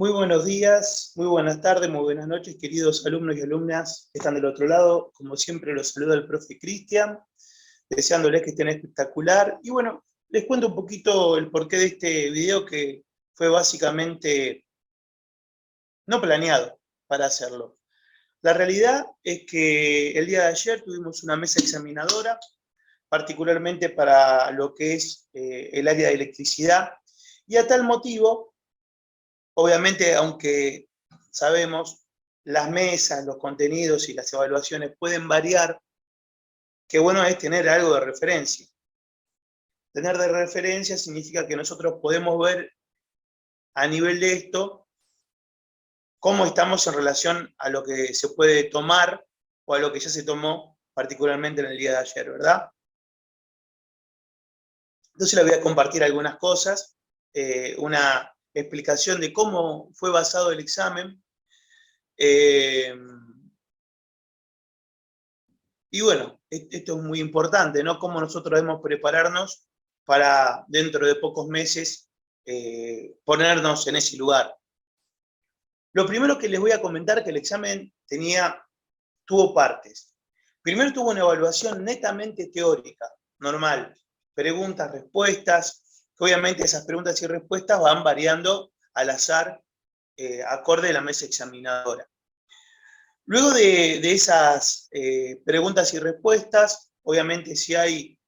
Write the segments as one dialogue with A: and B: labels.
A: Muy buenos días, muy buenas tardes, muy buenas noches, queridos alumnos y alumnas que están del otro lado. Como siempre, los saluda el profe Cristian, deseándoles que estén espectacular. Y bueno, les cuento un poquito el porqué de este video, que fue básicamente no planeado para hacerlo. La realidad es que el día de ayer tuvimos una mesa examinadora, particularmente para lo que es el área de electricidad, y a tal motivo, obviamente, aunque sabemos, las mesas, los contenidos y las evaluaciones pueden variar, qué bueno es tener algo de referencia. Tener de referencia significa que nosotros podemos ver a nivel de esto cómo estamos en relación a lo que se puede tomar o a lo que ya se tomó particularmente en el día de ayer, ¿verdad? Entonces les voy a compartir algunas cosas, una explicación de cómo fue basado el examen. Y bueno, esto es muy importante, ¿no? Cómo nosotros debemos prepararnos para dentro de pocos meses ponernos en ese lugar. Lo primero que les voy a comentar es que el examen tuvo partes. Primero tuvo una evaluación netamente teórica, normal. Preguntas, respuestas, que obviamente esas preguntas y respuestas van variando al azar, acorde a la mesa examinadora. Luego de esas preguntas y respuestas, obviamente si hay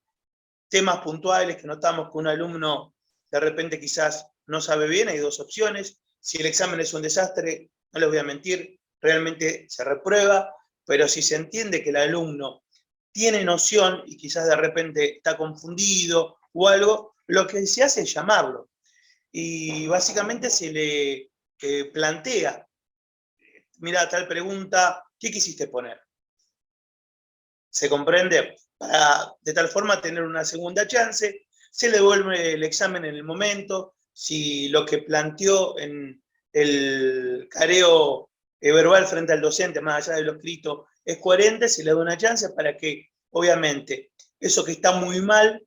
A: temas puntuales que notamos que un alumno de repente quizás no sabe bien, hay dos opciones. Si el examen es un desastre, no les voy a mentir, realmente se reprueba, pero si se entiende que el alumno tiene noción y quizás de repente está confundido o algo, lo que se hace es llamarlo. Y básicamente se le plantea: mira, tal pregunta, ¿qué quisiste poner? ¿Se comprende? Para de tal forma tener una segunda chance, se le devuelve el examen en el momento. Si lo que planteó en el careo verbal frente al docente, más allá de lo escrito, es coherente, se le da una chance para que, obviamente, eso que está muy mal,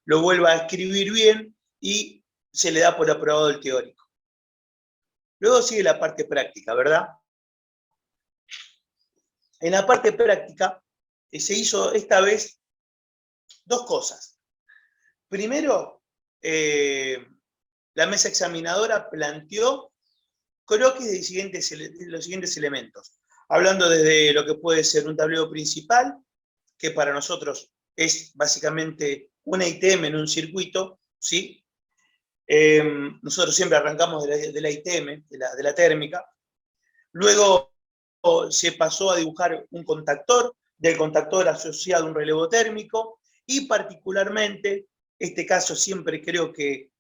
A: lo vuelva a escribir bien y se le da por aprobado el teórico. Luego sigue la parte práctica, ¿verdad? En la parte práctica se hizo esta vez dos cosas. Primero, la mesa examinadora planteó croquis de los siguientes elementos, hablando desde lo que puede ser un tablero principal, que para nosotros es básicamente una ITM en un circuito, ¿sí? Nosotros siempre arrancamos de la ITM, de la térmica. Luego se pasó a dibujar un contactor, del contactor asociado a un relevo térmico, y particularmente, este caso siempre creo que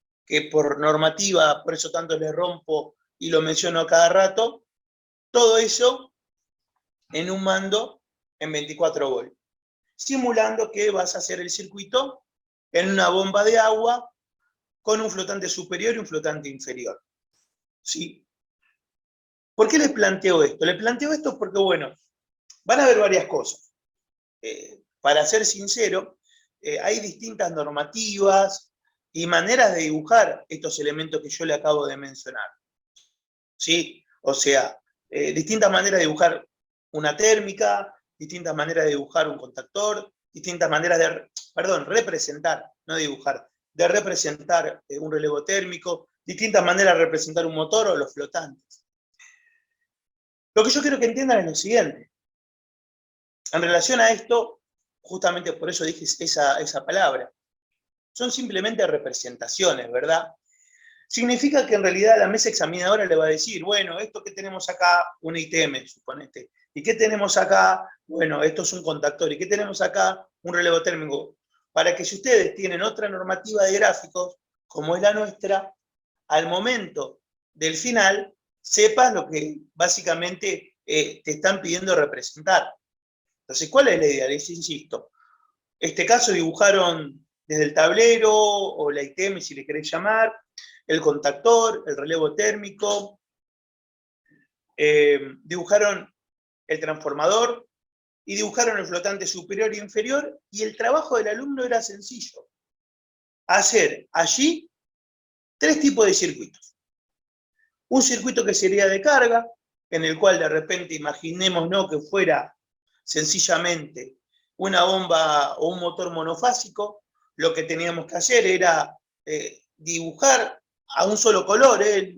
A: por normativa, por eso tanto le rompo y lo menciono a cada rato, todo eso en un mando en 24 volt, simulando que vas a hacer el circuito en una bomba de agua con un flotante superior y un flotante inferior, ¿sí? ¿Por qué les planteo esto? Les planteo esto porque, bueno, van a haber varias cosas. Para ser sincero, hay distintas normativas y maneras de dibujar estos elementos que yo le acabo de mencionar, ¿sí? O sea, distintas maneras de dibujar una térmica, distintas maneras de dibujar un contactor, distintas maneras de, representar, no dibujar, de representar un relevo térmico, distintas maneras de representar un motor o los flotantes. Lo que yo quiero que entiendan es lo siguiente. En relación a esto, justamente por eso dije esa palabra, son simplemente representaciones, ¿verdad? Significa que en realidad la mesa examinadora le va a decir, bueno, esto que tenemos acá, una ITM, suponete, y qué tenemos acá, bueno, esto es un contactor, y qué tenemos acá, un relevo térmico, para que si ustedes tienen otra normativa de gráficos, como es la nuestra, al momento del final, sepas lo que básicamente te están pidiendo representar. Entonces, ¿cuál es la idea? Les insisto, este caso dibujaron desde el tablero, o la ITM si le querés llamar, el contactor, el relevo térmico, dibujaron el transformador y dibujaron el flotante superior e inferior, y el trabajo del alumno era sencillo: hacer allí tres tipos de circuitos. Un circuito que sería de carga, en el cual de repente imaginemos no que fuera sencillamente una bomba o un motor monofásico, lo que teníamos que hacer era dibujar a un solo color, el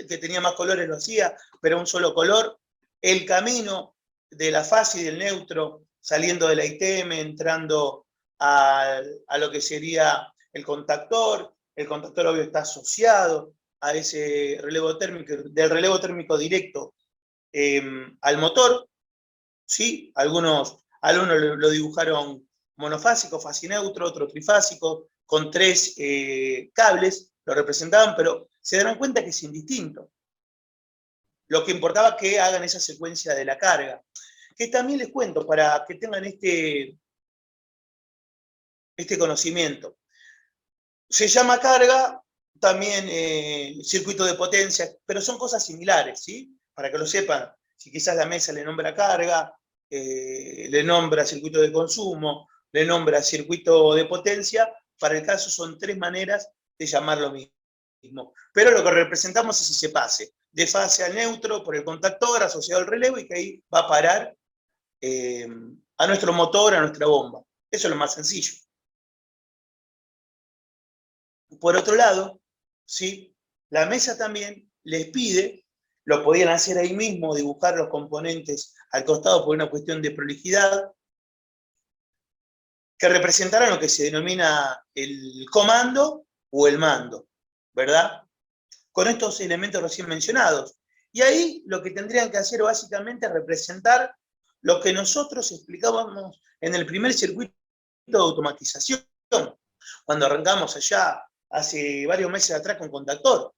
A: que tenía más colores lo hacía, pero a un solo color, el camino de la fase y del neutro, saliendo de la ITM, entrando a lo que sería el contactor obvio está asociado a ese relevo térmico, del relevo térmico directo al motor, ¿sí? Algunos lo dibujaron monofásico, fasineutro, otro trifásico, con 3 cables, lo representaban, pero se darán cuenta que es indistinto. Lo que importaba que hagan esa secuencia de la carga. Que también les cuento, para que tengan este conocimiento. Se llama carga, también circuito de potencia, pero son cosas similares, ¿sí? Para que lo sepan, si quizás la mesa le nombra carga, le nombra circuito de consumo, le nombra circuito de potencia, para el caso son 3 maneras de llamar lo mismo. Pero lo que representamos es ese pase, de fase al neutro por el contactor asociado al relevo y que ahí va a parar a nuestro motor, a nuestra bomba. Eso es lo más sencillo. Por otro lado, ¿sí? La mesa también les pide, lo podían hacer ahí mismo, dibujar los componentes al costado por una cuestión de prolijidad, que representaran lo que se denomina el comando o el mando, ¿verdad? Con estos elementos recién mencionados. Y ahí lo que tendrían que hacer básicamente es representar lo que nosotros explicábamos en el primer circuito de automatización, cuando arrancamos allá hace varios meses atrás con contactor,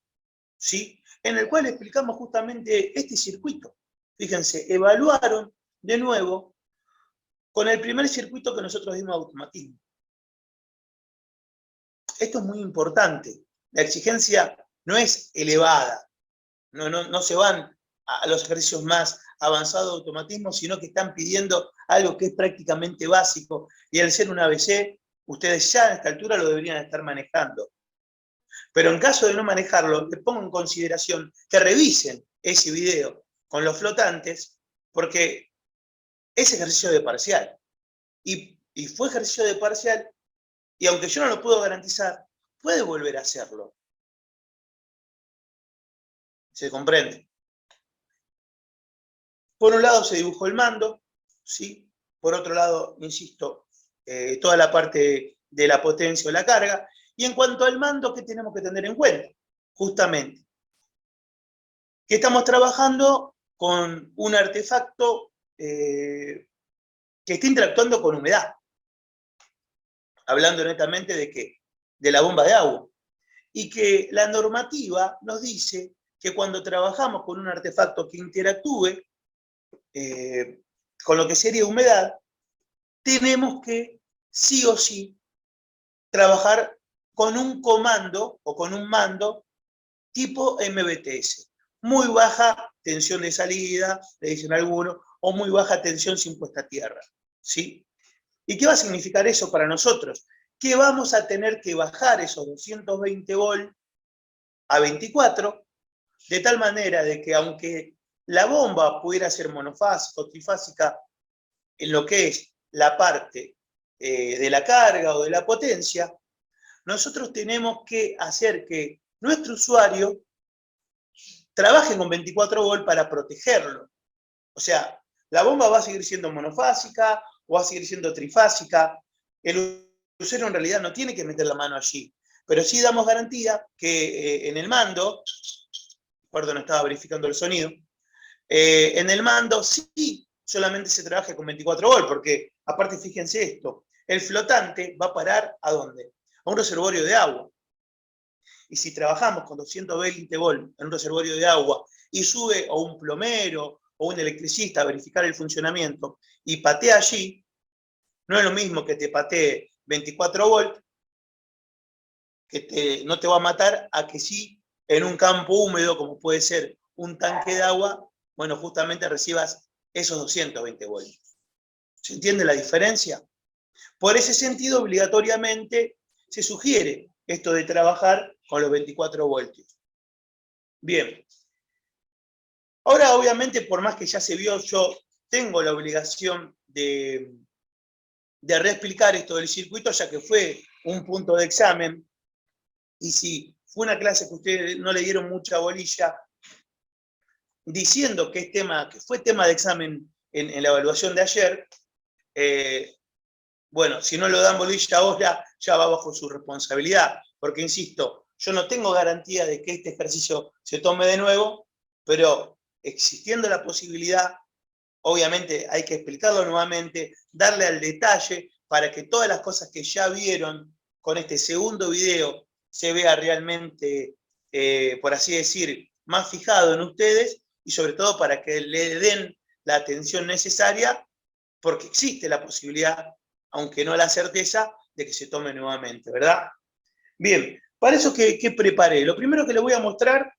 A: ¿sí? En el cual explicamos justamente este circuito. Fíjense, evaluaron de nuevo con el primer circuito que nosotros dimos automatismo. Esto es muy importante. La exigencia no es elevada. No se van a los ejercicios más avanzados de automatismo, sino que están pidiendo algo que es prácticamente básico. Y al ser un ABC, ustedes ya a esta altura lo deberían estar manejando. Pero en caso de no manejarlo, les pongo en consideración que revisen ese video con los flotantes, porque es ejercicio de parcial. Y fue ejercicio de parcial, y aunque yo no lo puedo garantizar, puede volver a hacerlo. ¿Se comprende? Por un lado se dibujó el mando, ¿sí? Por otro lado, insisto, toda la parte de la potencia o la carga. Y en cuanto al mando, ¿qué tenemos que tener en cuenta? Justamente, que estamos trabajando con un artefacto que está interactuando con humedad. Hablando netamente de ¿qué? De la bomba de agua. Y que la normativa nos dice que cuando trabajamos con un artefacto que interactúe con lo que sería humedad, tenemos que sí o sí trabajar con un comando o con un mando tipo MBTS. Muy baja tensión de salida, le dicen algunos, o muy baja tensión sin puesta a tierra, ¿sí? ¿Y qué va a significar eso para nosotros? Que vamos a tener que bajar esos 220 volt a 24, de tal manera de que aunque la bomba pudiera ser monofásica o trifásica en lo que es la parte de la carga o de la potencia, nosotros tenemos que hacer que nuestro usuario trabaje con 24 volt para protegerlo. O sea, la bomba va a seguir siendo monofásica o va a seguir siendo trifásica. El usuario en realidad no tiene que meter la mano allí, pero sí damos garantía que en el mando, perdón, estaba verificando el sonido, en el mando sí solamente se trabaja con 24 volt, porque aparte fíjense esto, el flotante va a parar ¿a dónde? A un reservorio de agua. Y si trabajamos con 220 volt en un reservorio de agua y sube o un plomero o un electricista a verificar el funcionamiento y patea allí, no es lo mismo que te patee 24 volt, que no te va a matar, a que sí en un campo húmedo, como puede ser un tanque de agua, bueno, justamente recibas esos 220 voltios. ¿Se entiende la diferencia? Por ese sentido, obligatoriamente se sugiere esto de trabajar con los 24 voltios. Bien, Ahora, obviamente, por más que ya se vio, yo tengo la obligación de reexplicar esto del circuito, ya que fue un punto de examen, y si fue una clase que ustedes no le dieron mucha bolilla, diciendo que fue tema de examen en la evaluación de ayer, bueno, si no lo dan bolilla ahora, ya va bajo su responsabilidad, porque insisto, yo no tengo garantía de que este ejercicio se tome de nuevo, pero existiendo la posibilidad, obviamente hay que explicarlo nuevamente, darle al detalle para que todas las cosas que ya vieron con este segundo video se vea realmente, por así decir, más fijado en ustedes, y sobre todo para que le den la atención necesaria, porque existe la posibilidad, aunque no la certeza, de que se tome nuevamente, ¿verdad? Bien, para eso que preparé. Lo primero que les voy a mostrar,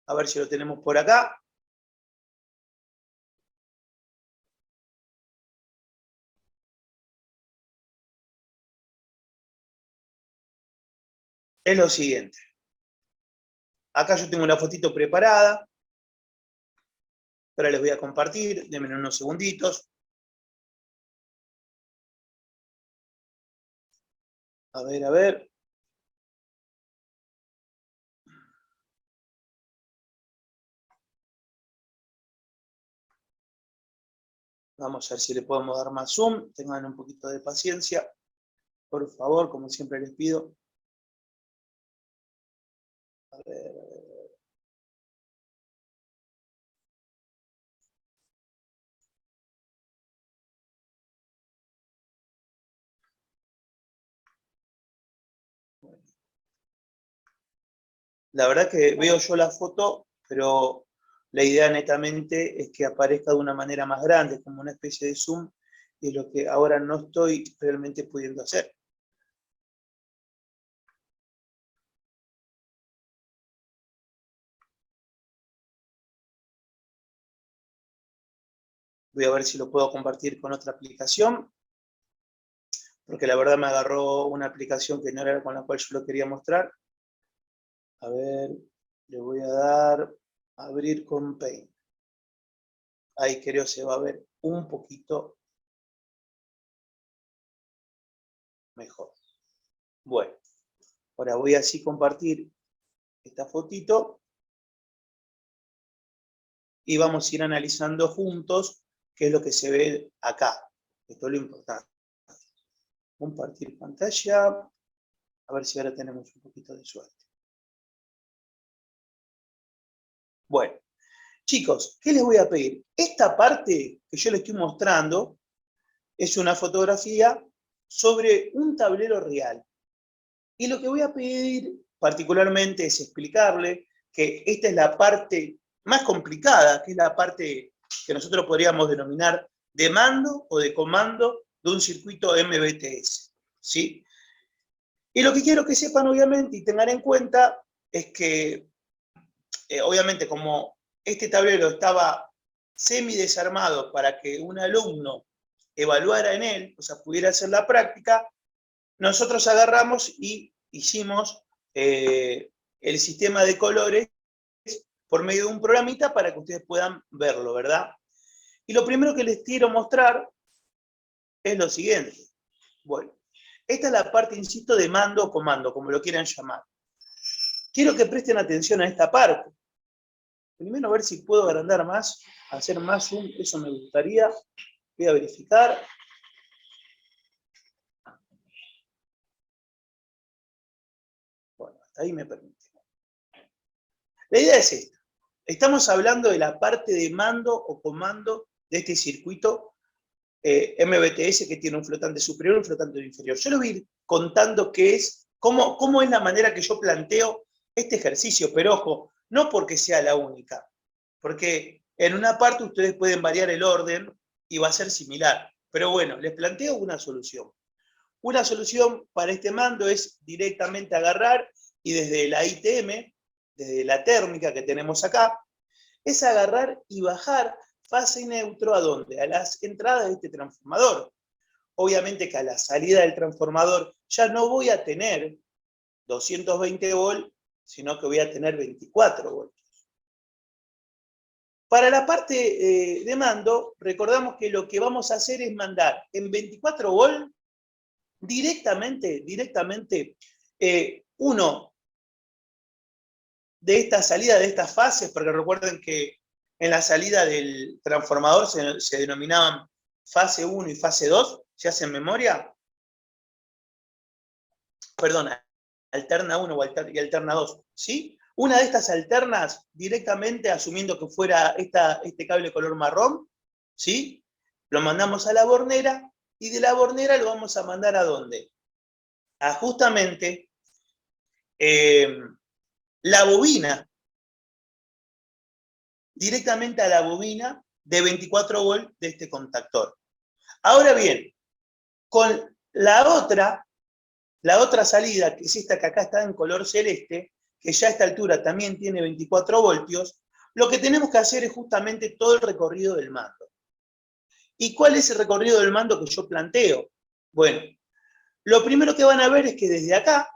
A: a ver si lo tenemos por acá. Es lo siguiente. Acá yo tengo una fotito preparada. Ahora les voy a compartir, denme unos segunditos. A ver, a ver. Vamos a ver si le podemos dar más zoom. Tengan un poquito de paciencia. Por favor, como siempre les pido. A ver, a ver. Bueno. La verdad que veo yo la foto, pero la idea netamente es que aparezca de una manera más grande, como una especie de zoom, y es lo que ahora no estoy realmente pudiendo hacer. Voy a ver si lo puedo compartir con otra aplicación, porque la verdad me agarró una aplicación que no era con la cual yo lo quería mostrar. A ver, le voy a dar abrir con Paint. Ahí creo se va a ver un poquito mejor. Bueno, ahora voy así a compartir esta fotito y vamos a ir analizando juntos qué es lo que se ve acá. Esto es lo importante. Compartir pantalla. A ver si ahora tenemos un poquito de suerte. Bueno, chicos, ¿qué les voy a pedir? Esta parte que yo les estoy mostrando es una fotografía sobre un tablero real. Y lo que voy a pedir particularmente es explicarle que esta es la parte más complicada, que es la parte que nosotros podríamos denominar de mando o de comando de un circuito MBTS, ¿sí? Y lo que quiero que sepan, obviamente, y tengan en cuenta, es que, obviamente, como este tablero estaba semi-desarmado para que un alumno evaluara en él, o sea, pudiera hacer la práctica, nosotros agarramos y hicimos el sistema de colores por medio de un programita para que ustedes puedan verlo, ¿verdad? Y lo primero que les quiero mostrar es lo siguiente. Bueno, esta es la parte, insisto, de mando o comando, como lo quieran llamar. Quiero que presten atención a esta parte. Primero a ver si puedo agrandar más, hacer más zoom, eso me gustaría. Voy a verificar. Bueno, hasta ahí me permite. La idea es esta. Estamos hablando de la parte de mando o comando de este circuito MBTS que tiene un flotante superior y un flotante inferior. Yo les voy a ir contando qué es, cómo es la manera que yo planteo este ejercicio, pero ojo, no porque sea la única, porque en una parte ustedes pueden variar el orden y va a ser similar. Pero bueno, les planteo una solución. Una solución para este mando es directamente agarrar y desde la ITM, desde la térmica que tenemos acá, es agarrar y bajar fase y neutro ¿a dónde? A las entradas de este transformador. Obviamente que a la salida del transformador ya no voy a tener 220 volts, sino que voy a tener 24 voltios. Para la parte de mando, recordamos que lo que vamos a hacer es mandar en 24 volt directamente uno de esta salida, de estas fases, porque recuerden que en la salida del transformador se denominaban fase 1 y fase 2, ¿se hacen memoria? Perdón, alterna 1 y alterna 2, ¿sí? Una de estas alternas, directamente, asumiendo que fuera este cable color marrón, ¿sí? Lo mandamos a la bornera, y de la bornera lo vamos a mandar ¿a dónde? A justamente la bobina, directamente a la bobina de 24 volt de este contactor. Ahora bien, con la otra salida, que es esta que acá está en color celeste, que ya a esta altura también tiene 24 voltios, lo que tenemos que hacer es justamente todo el recorrido del mando. ¿Y cuál es el recorrido del mando que yo planteo? Bueno, lo primero que van a ver es que desde acá,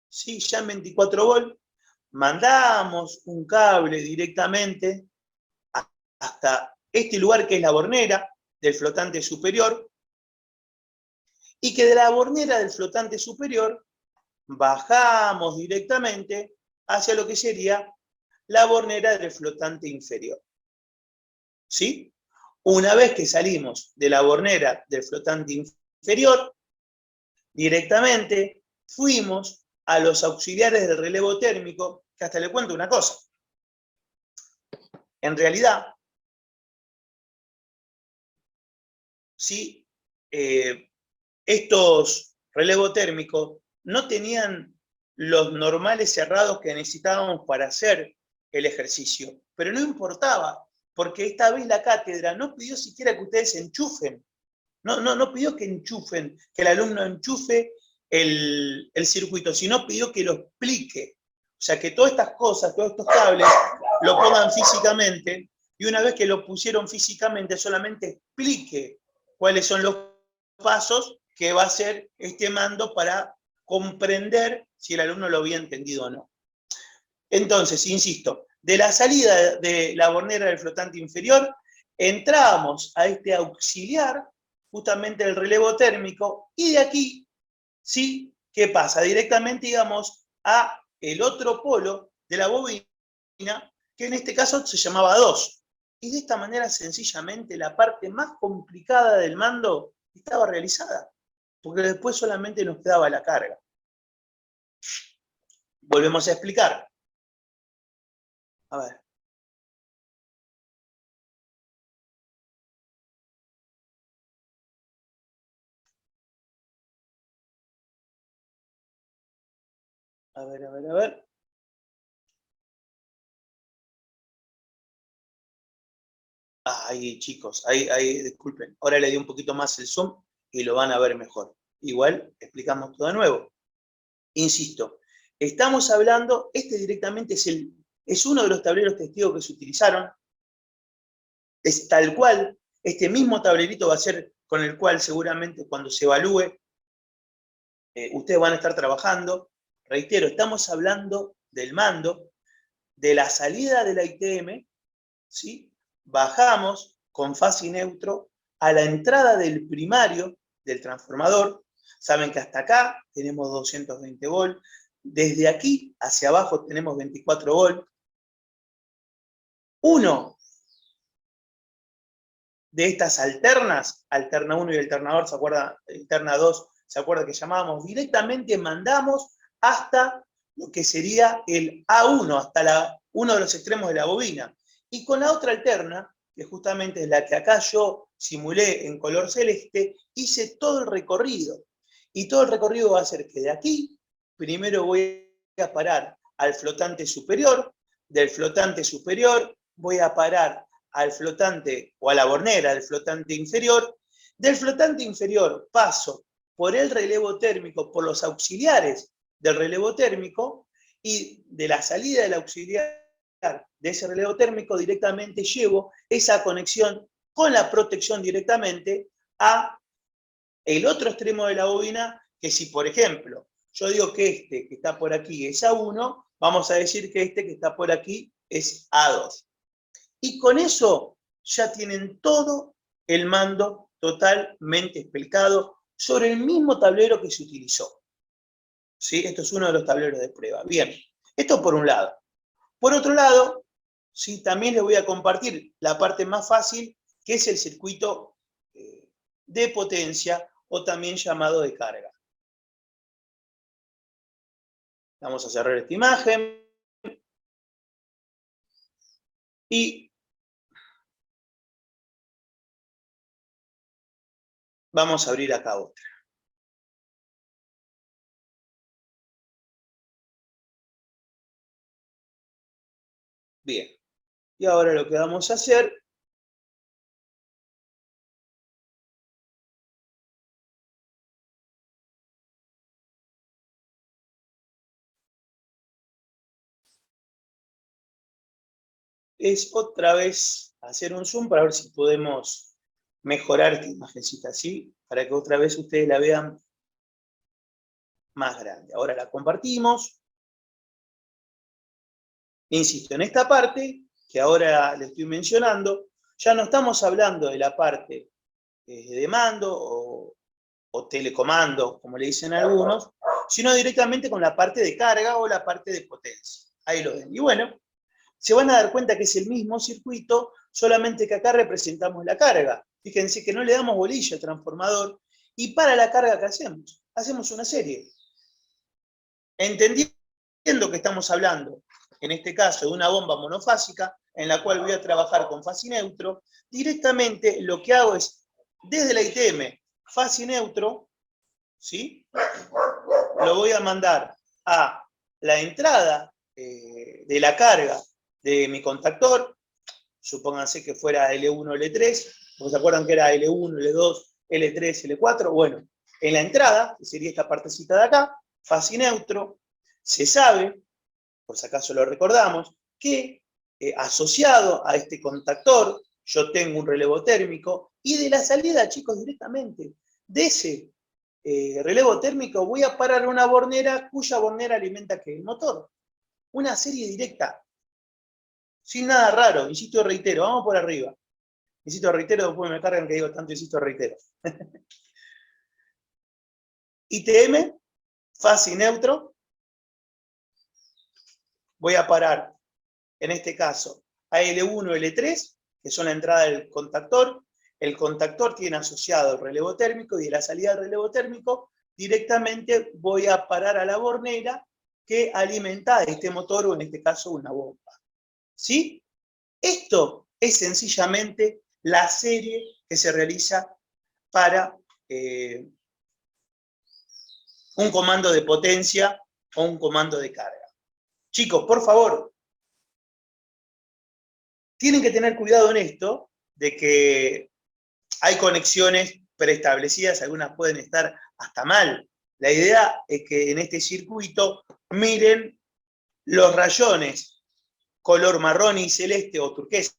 A: ¿sí? Ya en 24 volt, mandamos un cable directamente hasta este lugar que es la bornera del flotante superior, y que de la bornera del flotante superior bajamos directamente hacia lo que sería la bornera del flotante inferior. ¿Sí? Una vez que salimos de la bornera del flotante inferior, directamente fuimos a los auxiliares del relevo térmico, que hasta le cuento una cosa. En realidad, ¿sí? Estos relevos térmicos no tenían los normales cerrados que necesitábamos para hacer el ejercicio, pero no importaba, porque esta vez la cátedra no pidió siquiera que ustedes enchufen, no pidió que enchufen, que el alumno enchufe el circuito, sino pidió que lo explique. O sea, que todas estas cosas, todos estos cables, lo pongan físicamente, y una vez que lo pusieron físicamente, solamente explique cuáles son los pasos que va a hacer este mando para comprender si el alumno lo había entendido o no. Entonces, insisto, de la salida de la bornera del flotante inferior, entramos a este auxiliar, justamente el relevo térmico, y de aquí, ¿sí? ¿Qué pasa? Directamente, digamos, a el otro polo de la bobina, que en este caso se llamaba 2. Y de esta manera, sencillamente, la parte más complicada del mando estaba realizada, porque después solamente nos quedaba la carga. Volvemos a explicar. A ver. A ver. Ahí, chicos, ahí, disculpen. Ahora le di un poquito más el zoom y lo van a ver mejor. Igual, explicamos todo de nuevo. Insisto, estamos hablando, este directamente es uno de los tableros testigos que se utilizaron. Es tal cual, este mismo tablerito va a ser con el cual seguramente cuando se evalúe, ustedes van a estar trabajando. Reitero, estamos hablando del mando, de la salida de la ITM, ¿sí? Bajamos con fase y neutro a la entrada del primario del transformador. Saben que hasta acá tenemos 220 volt. Desde aquí hacia abajo tenemos 24 volt. Uno de estas alternas, alterna 1 y alterna 2, ¿se acuerda? Alterna 2, ¿se acuerda que llamábamos? Directamente mandamos hasta lo que sería el A1, hasta uno de los extremos de la bobina. Y con la otra alterna, que justamente es la que acá yo simulé en color celeste, hice todo el recorrido. Y todo el recorrido va a ser que de aquí, primero voy a parar al flotante superior, del flotante superior voy a parar al flotante o a la bornera del flotante inferior, del flotante inferior paso por el relevo térmico, por los auxiliares del relevo térmico, y de la salida del auxiliar de ese relevo térmico directamente llevo esa conexión con la protección directamente a el otro extremo de la bobina, que si por ejemplo yo digo que este que está por aquí es A1, vamos a decir que este que está por aquí es A2. Y con eso ya tienen todo el mando totalmente explicado sobre el mismo tablero que se utilizó. ¿Sí? Esto es uno de los tableros de prueba. Bien, esto por un lado. Por otro lado, ¿sí? También les voy a compartir la parte más fácil, que es el circuito de potencia, o también llamado de carga. Vamos a cerrar esta imagen. Y vamos a abrir acá otra. Bien. Y ahora lo que vamos a hacer es otra vez hacer un zoom para ver si podemos mejorar esta imagencita así, para que otra vez ustedes la vean más grande. Ahora la compartimos. Insisto, en esta parte, que ahora le estoy mencionando, ya no estamos hablando de la parte de mando o telecomando, como le dicen algunos, sino directamente con la parte de carga o la parte de potencia. Ahí lo ven. Y bueno, se van a dar cuenta que es el mismo circuito, solamente que acá representamos la carga. Fíjense que no le damos bolilla al transformador, y para la carga, ¿qué hacemos? Hacemos una serie. Entendiendo que estamos hablando, en este caso, de una bomba monofásica, en la cual voy a trabajar con fase y neutro, directamente lo que hago es, desde la ITM, fase y neutro, ¿sí? Lo voy a mandar a la entrada de la carga de mi contactor, supónganse que fuera L1, L3, porque se acuerdan que era L1, L2, L3, L4, bueno, en la entrada, que sería esta partecita de acá, fase y neutro, se sabe, por si acaso lo recordamos, que asociado a este contactor, yo tengo un relevo térmico, y de la salida, chicos, directamente, de ese relevo térmico voy a parar una bornera, cuya bornera alimenta ¿qué? El motor. Una serie directa, sin nada raro, insisto, reitero, vamos por arriba. Insisto, reitero, después me cargan que digo tanto, insisto, reitero. ITM, fase y neutro, voy a parar, en este caso, a L1, L3, que son la entrada del contactor. El contactor tiene asociado el relevo térmico, y de la salida del relevo térmico, directamente voy a parar a la bornera que alimenta a este motor, o en este caso una bomba. ¿Sí? Esto es sencillamente la serie que se realiza para un comando de potencia o un comando de carga. Chicos, por favor, tienen que tener cuidado en esto, de que hay conexiones preestablecidas, algunas pueden estar hasta mal. La idea es que en este circuito miren los rayones color marrón y celeste o turquesa,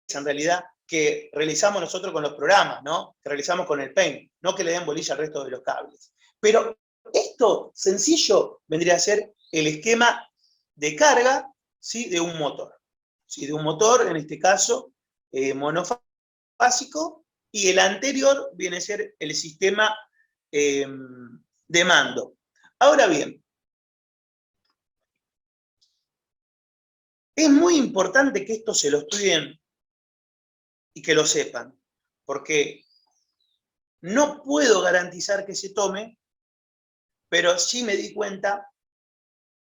A: en realidad, que realizamos nosotros con los programas, ¿no? Que realizamos con el Paint, no que le den bolilla al resto de los cables. Pero esto, sencillo, vendría a ser el esquema de carga, ¿sí? De un motor. ¿Sí? De un motor, en este caso, monofásico, y el anterior viene a ser el sistema de mando. Ahora bien, es muy importante que esto se lo estudien y que lo sepan, porque no puedo garantizar que se tome, pero sí me di cuenta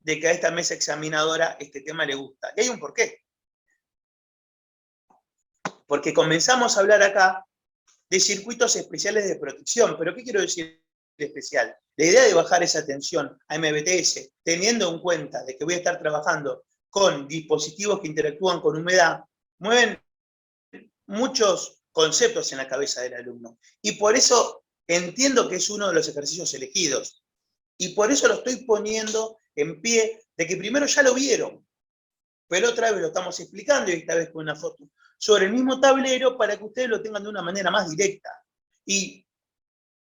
A: de que a esta mesa examinadora este tema le gusta. Y hay un porqué. Porque comenzamos a hablar acá de circuitos especiales de protección. ¿Pero qué quiero decir de especial? La idea de bajar esa tensión a MBTS, teniendo en cuenta de que voy a estar trabajando con dispositivos que interactúan con humedad, mueven muchos conceptos en la cabeza del alumno. Y por eso entiendo que es uno de los ejercicios elegidos. Y por eso lo estoy poniendo en pie, de que primero ya lo vieron, pero otra vez lo estamos explicando, y esta vez con una foto sobre el mismo tablero, para que ustedes lo tengan de una manera más directa. Y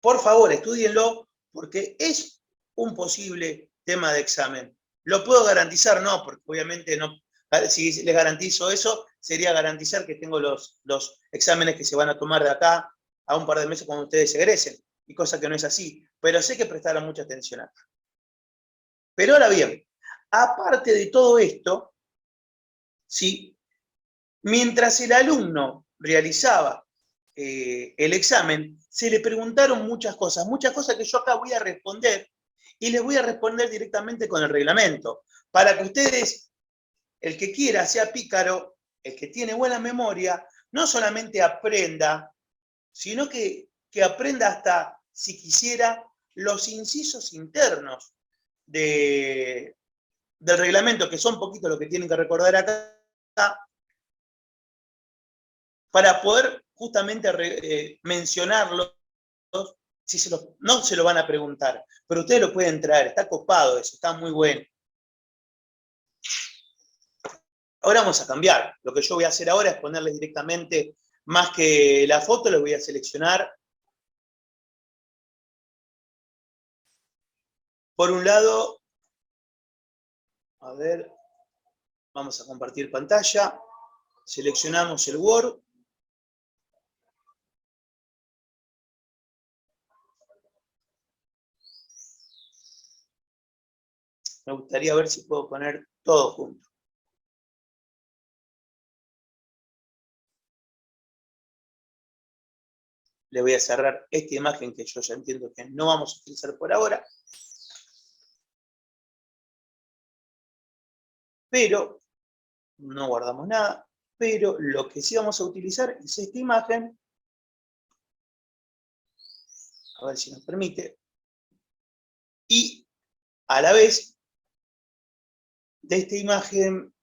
A: por favor, estúdienlo, porque es un posible tema de examen. ¿Lo puedo garantizar? No, porque obviamente no. Si les garantizo eso, sería garantizar que tengo los exámenes que se van a tomar de acá a un par de meses cuando ustedes egresen, y cosa que no es así, pero sé que prestaron mucha atención acá. Pero ahora bien, aparte de todo esto, ¿sí? Mientras el alumno realizaba el examen, se le preguntaron muchas cosas que yo acá voy a responder, y les voy a responder directamente con el reglamento, para que ustedes, el que quiera, sea pícaro, el que tiene buena memoria, no solamente aprenda, sino que aprenda hasta, si quisiera, los incisos internos del reglamento, que son poquitos lo que tienen que recordar acá, para poder justamente mencionarlos, si no se lo van a preguntar, pero ustedes lo pueden traer, está copado eso, está muy bueno. Ahora vamos a cambiar, lo que yo voy a hacer ahora es ponerles directamente, más que la foto, les voy a seleccionar. Por un lado, a ver, vamos a compartir pantalla, seleccionamos el Word. Me gustaría ver si puedo poner todo junto. Le voy a cerrar esta imagen que yo ya entiendo que no vamos a utilizar por ahora. Pero, no guardamos nada, pero lo que sí vamos a utilizar es esta imagen. A ver si nos permite. Y a la vez, de esta imagen,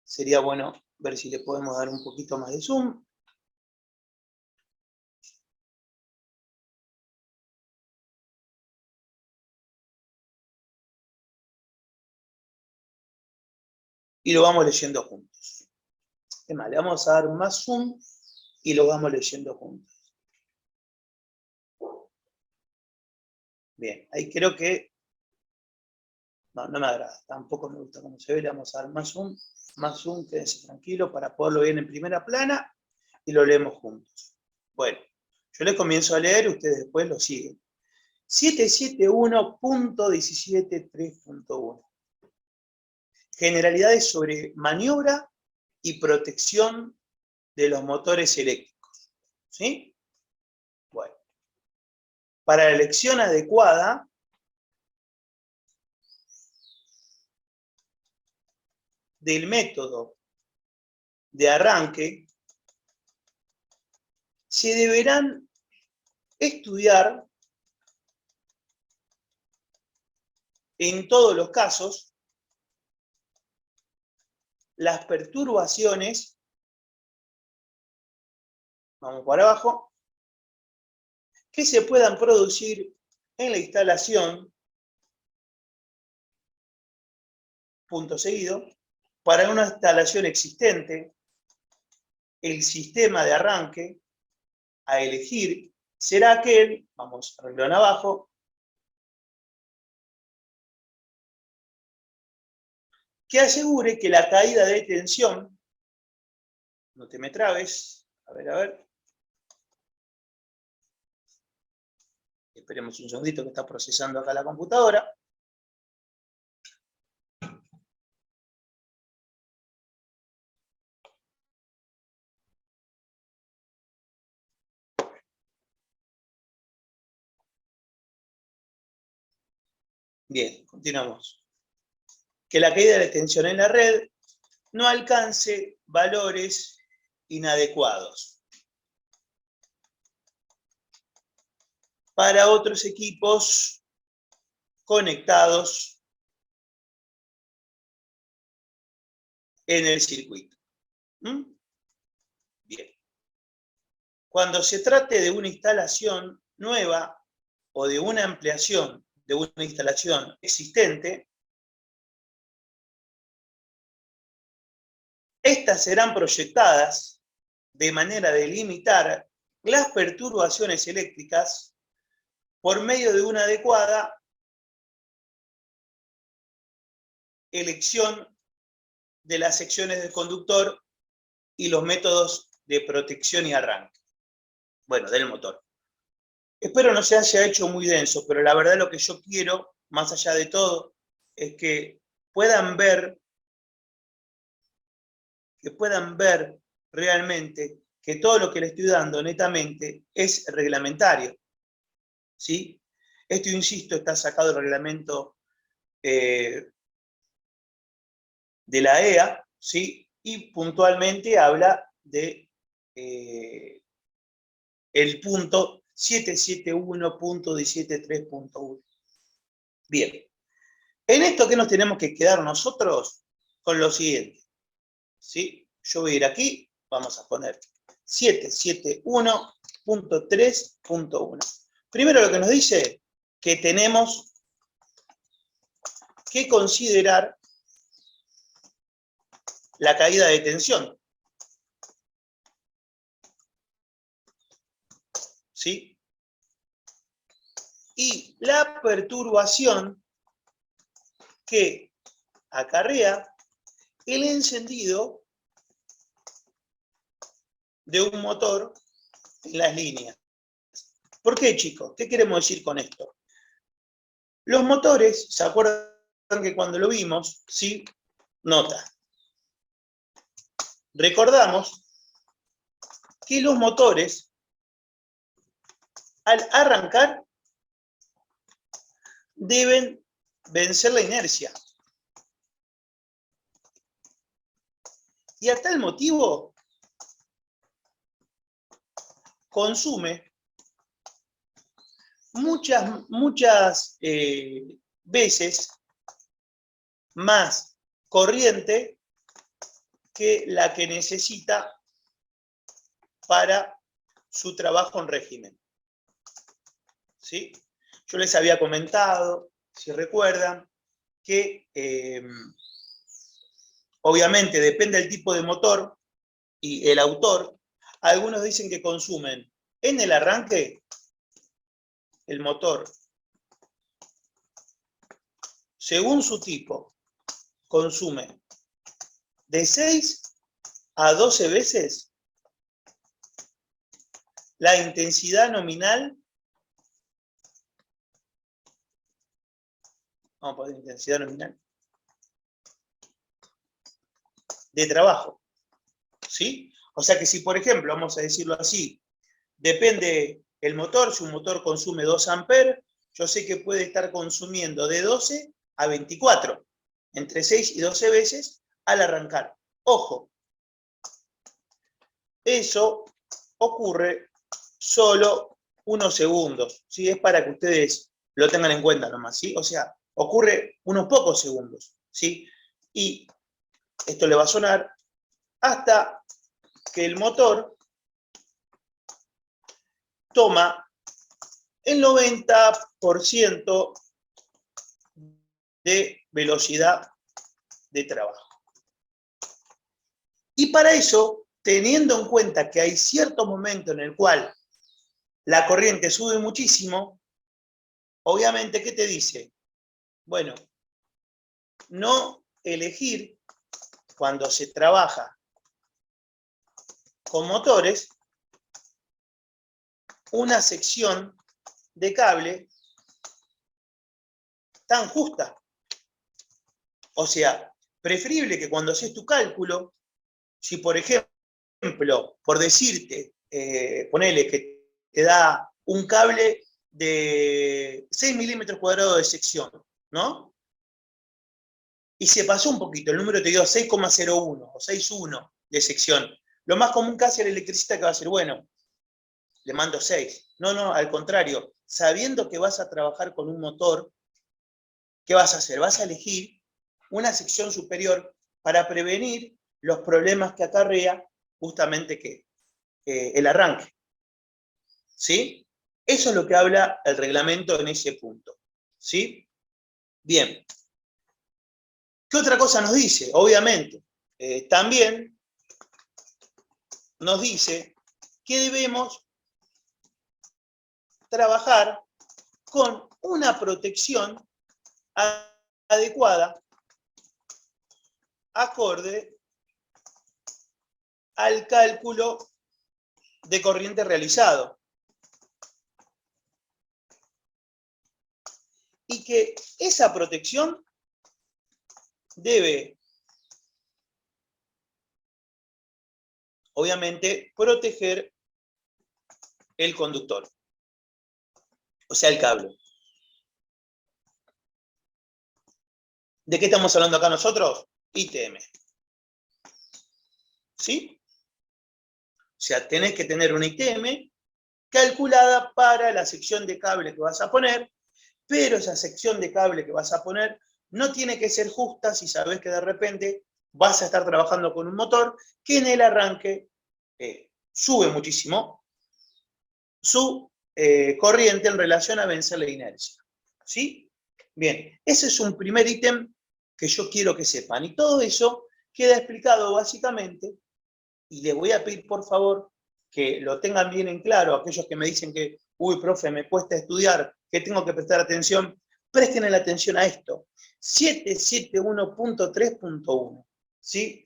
A: sería bueno ver si le podemos dar un poquito más de zoom. Y lo vamos leyendo juntos. Es más, le vamos a dar más zoom y lo vamos leyendo juntos. Bien, ahí creo que no me agrada, tampoco me gusta cómo se ve, le vamos a dar más zoom, quédense tranquilo para poderlo ver en primera plana y lo leemos juntos. Bueno, yo les comienzo a leer y ustedes después lo siguen. 771.173.1. Generalidades sobre maniobra y protección de los motores eléctricos. ¿Sí? Bueno. Para la elección adecuada, del método de arranque, se deberán estudiar en todos los casos las perturbaciones, vamos para abajo, que se puedan producir en la instalación, punto seguido, para una instalación existente. El sistema de arranque a elegir será aquel, vamos a renglón abajo, que asegure que la caída de tensión, no te me trabes, a ver, esperemos un segundito que está procesando acá la computadora. Bien, continuamos. Que la caída de la tensión en la red no alcance valores inadecuados. Para otros equipos conectados en el circuito. Bien. Cuando se trate de una instalación nueva o de una ampliación de una instalación existente, estas serán proyectadas de manera de limitar las perturbaciones eléctricas por medio de una adecuada elección de las secciones del conductor y los métodos de protección y arranque. Bueno, del motor. Espero no se haya hecho muy denso, pero la verdad lo que yo quiero, más allá de todo, es que puedan ver realmente que todo lo que le estoy dando netamente es reglamentario, ¿sí? Esto, insisto, está sacado del reglamento de la EA, ¿sí? Y puntualmente habla de el punto 771.173.1. Bien. En esto, ¿qué nos tenemos que quedar nosotros? Con lo siguiente, ¿sí? Yo voy a ir aquí, vamos a poner 771.3.1. Primero lo que nos dice que tenemos que considerar la caída de tensión, ¿sí? Y la perturbación que acarrea el encendido de un motor en las líneas. ¿Por qué, chicos? ¿Qué queremos decir con esto? Los motores, ¿se acuerdan que cuando lo vimos? ¿Sí? Nota. Recordamos que los motores, al arrancar, deben vencer la inercia. Y a tal motivo, consume muchas veces más corriente que la que necesita para su trabajo en régimen. ¿Sí? Yo les había comentado, si recuerdan, que obviamente depende del tipo de motor y el autor. Algunos dicen que consumen en el arranque el motor, según su tipo, consume de 6 a 12 veces la intensidad nominal. Vamos a poner intensidad nominal de trabajo, ¿sí? O sea que si, por ejemplo, vamos a decirlo así, depende el motor, si un motor consume 2 amperes, yo sé que puede estar consumiendo de 12 a 24, entre 6 y 12 veces al arrancar. Ojo, eso ocurre solo unos segundos, ¿sí? Es para que ustedes lo tengan en cuenta nomás, ¿sí? O sea, ocurre unos pocos segundos, ¿sí? Y esto le va a sonar hasta que el motor toma el 90% de velocidad de trabajo. Y para eso, teniendo en cuenta que hay cierto momento en el cual la corriente sube muchísimo, obviamente, ¿qué te dice? Bueno, no elegir cuando se trabaja con motores una sección de cable tan justa. O sea, preferible que cuando haces tu cálculo, si por ejemplo, por decirte, ponele que te da un cable de 6 milímetros cuadrados de sección, ¿no? Y se pasó un poquito, el número te dio 6,01 o 6,1 de sección. Lo más común que hace el electricista que va a decir, bueno, le mando 6. No, al contrario, sabiendo que vas a trabajar con un motor, ¿qué vas a hacer? Vas a elegir una sección superior para prevenir los problemas que acarrea justamente el arranque. ¿Sí? Eso es lo que habla el reglamento en ese punto. ¿Sí? Bien. ¿Qué otra cosa nos dice? Obviamente, también nos dice que debemos trabajar con una protección adecuada acorde al cálculo de corriente realizado. Y que esa protección debe, obviamente, proteger el conductor, o sea, el cable. ¿De qué estamos hablando acá nosotros? ITM. ¿Sí? O sea, tenés que tener una ITM calculada para la sección de cable que vas a poner, pero esa sección de cable que vas a poner no tiene que ser justa si sabés que de repente vas a estar trabajando con un motor que en el arranque sube muchísimo su corriente en relación a vencer la inercia. ¿Sí? Bien, ese es un primer ítem que yo quiero que sepan. Y todo eso queda explicado básicamente, y les voy a pedir por favor que lo tengan bien en claro, aquellos que me dicen que, uy, profe, me cuesta estudiar, que tengo que prestar atención, presten la atención a esto. 771.3.1, ¿sí?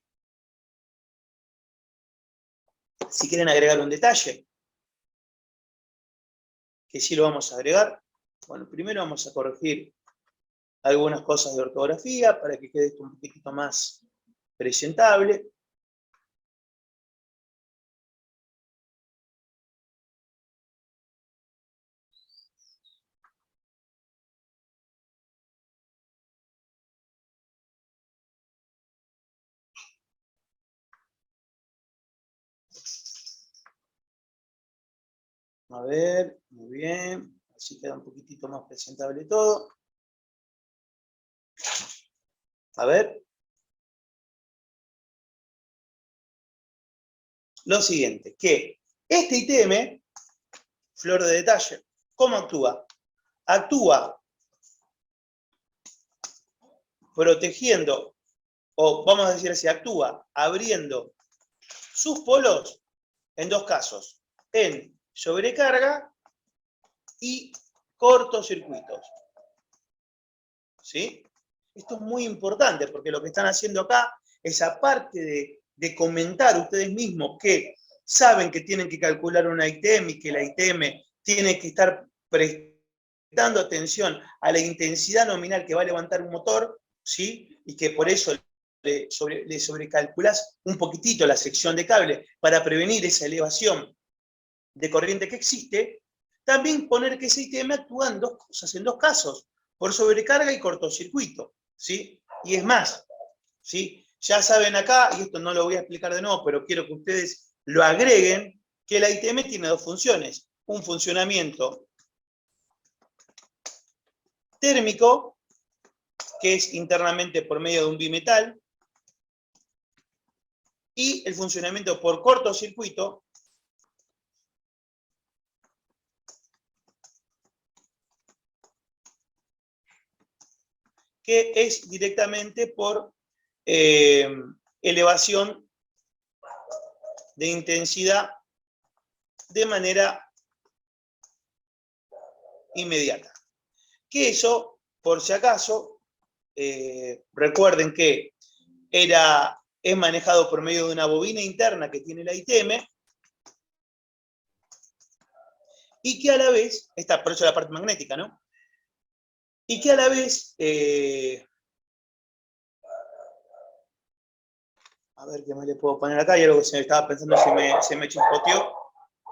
A: Si quieren agregar un detalle, que sí lo vamos a agregar, bueno, primero vamos a corregir algunas cosas de ortografía para que quede esto un poquitito más presentable. A ver, muy bien, así queda un poquitito más presentable todo. A ver. Lo siguiente, que este ITM, flor de detalle, ¿cómo actúa? Actúa protegiendo, o vamos a decir así, actúa abriendo sus polos en dos casos, en sobrecarga y cortocircuitos. ¿Sí? Esto es muy importante porque lo que están haciendo acá es, aparte de comentar ustedes mismos que saben que tienen que calcular una ITM y que la ITM tiene que estar prestando atención a la intensidad nominal que va a levantar un motor, ¿sí? Y que por eso le sobrecalculás un poquitito la sección de cable para prevenir esa elevación de corriente que existe, también poner que ese ITM actúa en dos cosas, en dos casos, por sobrecarga y cortocircuito, ¿sí? Y es más, ¿sí? Ya saben acá, y esto no lo voy a explicar de nuevo, pero quiero que ustedes lo agreguen, que la ITM tiene dos funciones. Un funcionamiento térmico, que es internamente por medio de un bimetal, y el funcionamiento por cortocircuito, que es directamente por elevación de intensidad de manera inmediata. Que eso, por si acaso, recuerden que es manejado por medio de una bobina interna que tiene la ITM, y que a la vez, por eso la parte magnética, ¿no? Y que a la vez, a ver qué más le puedo poner acá, y algo que se me estaba pensando, se me chispoteó,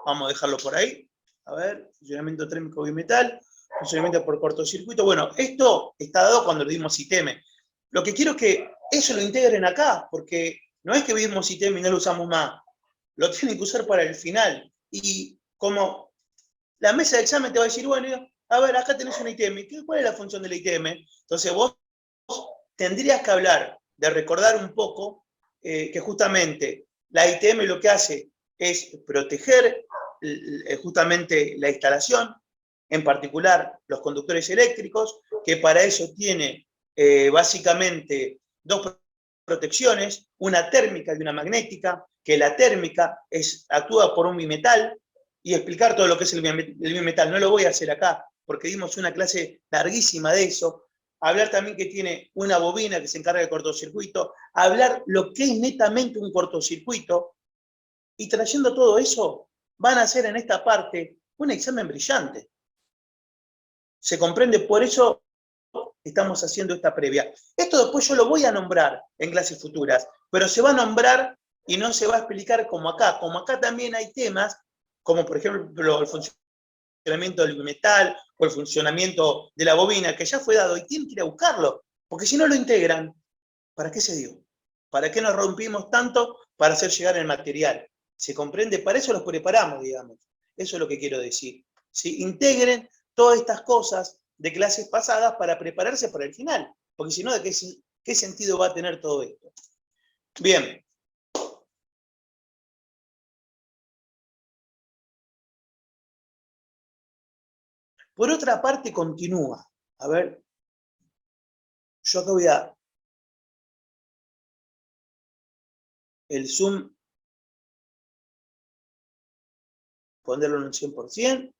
A: vamos a dejarlo por ahí. A ver, funcionamiento térmico bimetal, funcionamiento por cortocircuito. Bueno, esto está dado cuando le dimos ITM. Lo que quiero es que eso lo integren acá, porque no es que vimos ITM y no lo usamos más. Lo tienen que usar para el final. Y como la mesa de examen te va a decir, bueno, a ver, acá tenés una ITM. ¿Cuál es la función de la ITM? Entonces vos tendrías que hablar de recordar un poco que justamente la ITM lo que hace es proteger justamente la instalación, en particular los conductores eléctricos, que para eso tiene básicamente dos protecciones, una térmica y una magnética, que la térmica actúa por un bimetal, y explicar todo lo que es el bimetal no lo voy a hacer acá, porque dimos una clase larguísima de eso. hablar también que tiene una bobina que se encarga de cortocircuito, hablar lo que es netamente un cortocircuito, y trayendo todo eso, van a hacer en esta parte un examen brillante. ¿Se comprende? Por eso estamos haciendo esta previa. Esto después yo lo voy a nombrar en clases futuras, pero se va a nombrar y no se va a explicar como acá. Como acá también hay temas, como por ejemplo el funcionamiento del metal o el funcionamiento de la bobina, que ya fue dado y tienen que ir a buscarlo, porque si no lo integran, ¿para qué se dio? ¿Para qué nos rompimos tanto para hacer llegar el material? ¿Se comprende? Para eso los preparamos, digamos. Eso es lo que quiero decir. ¿Sí? Integren todas estas cosas de clases pasadas para prepararse para el final, porque si no, ¿de qué sentido va a tener todo esto? Bien. Por otra parte, continúa. A ver, yo acá voy a... El zoom, ponerlo en un 100%.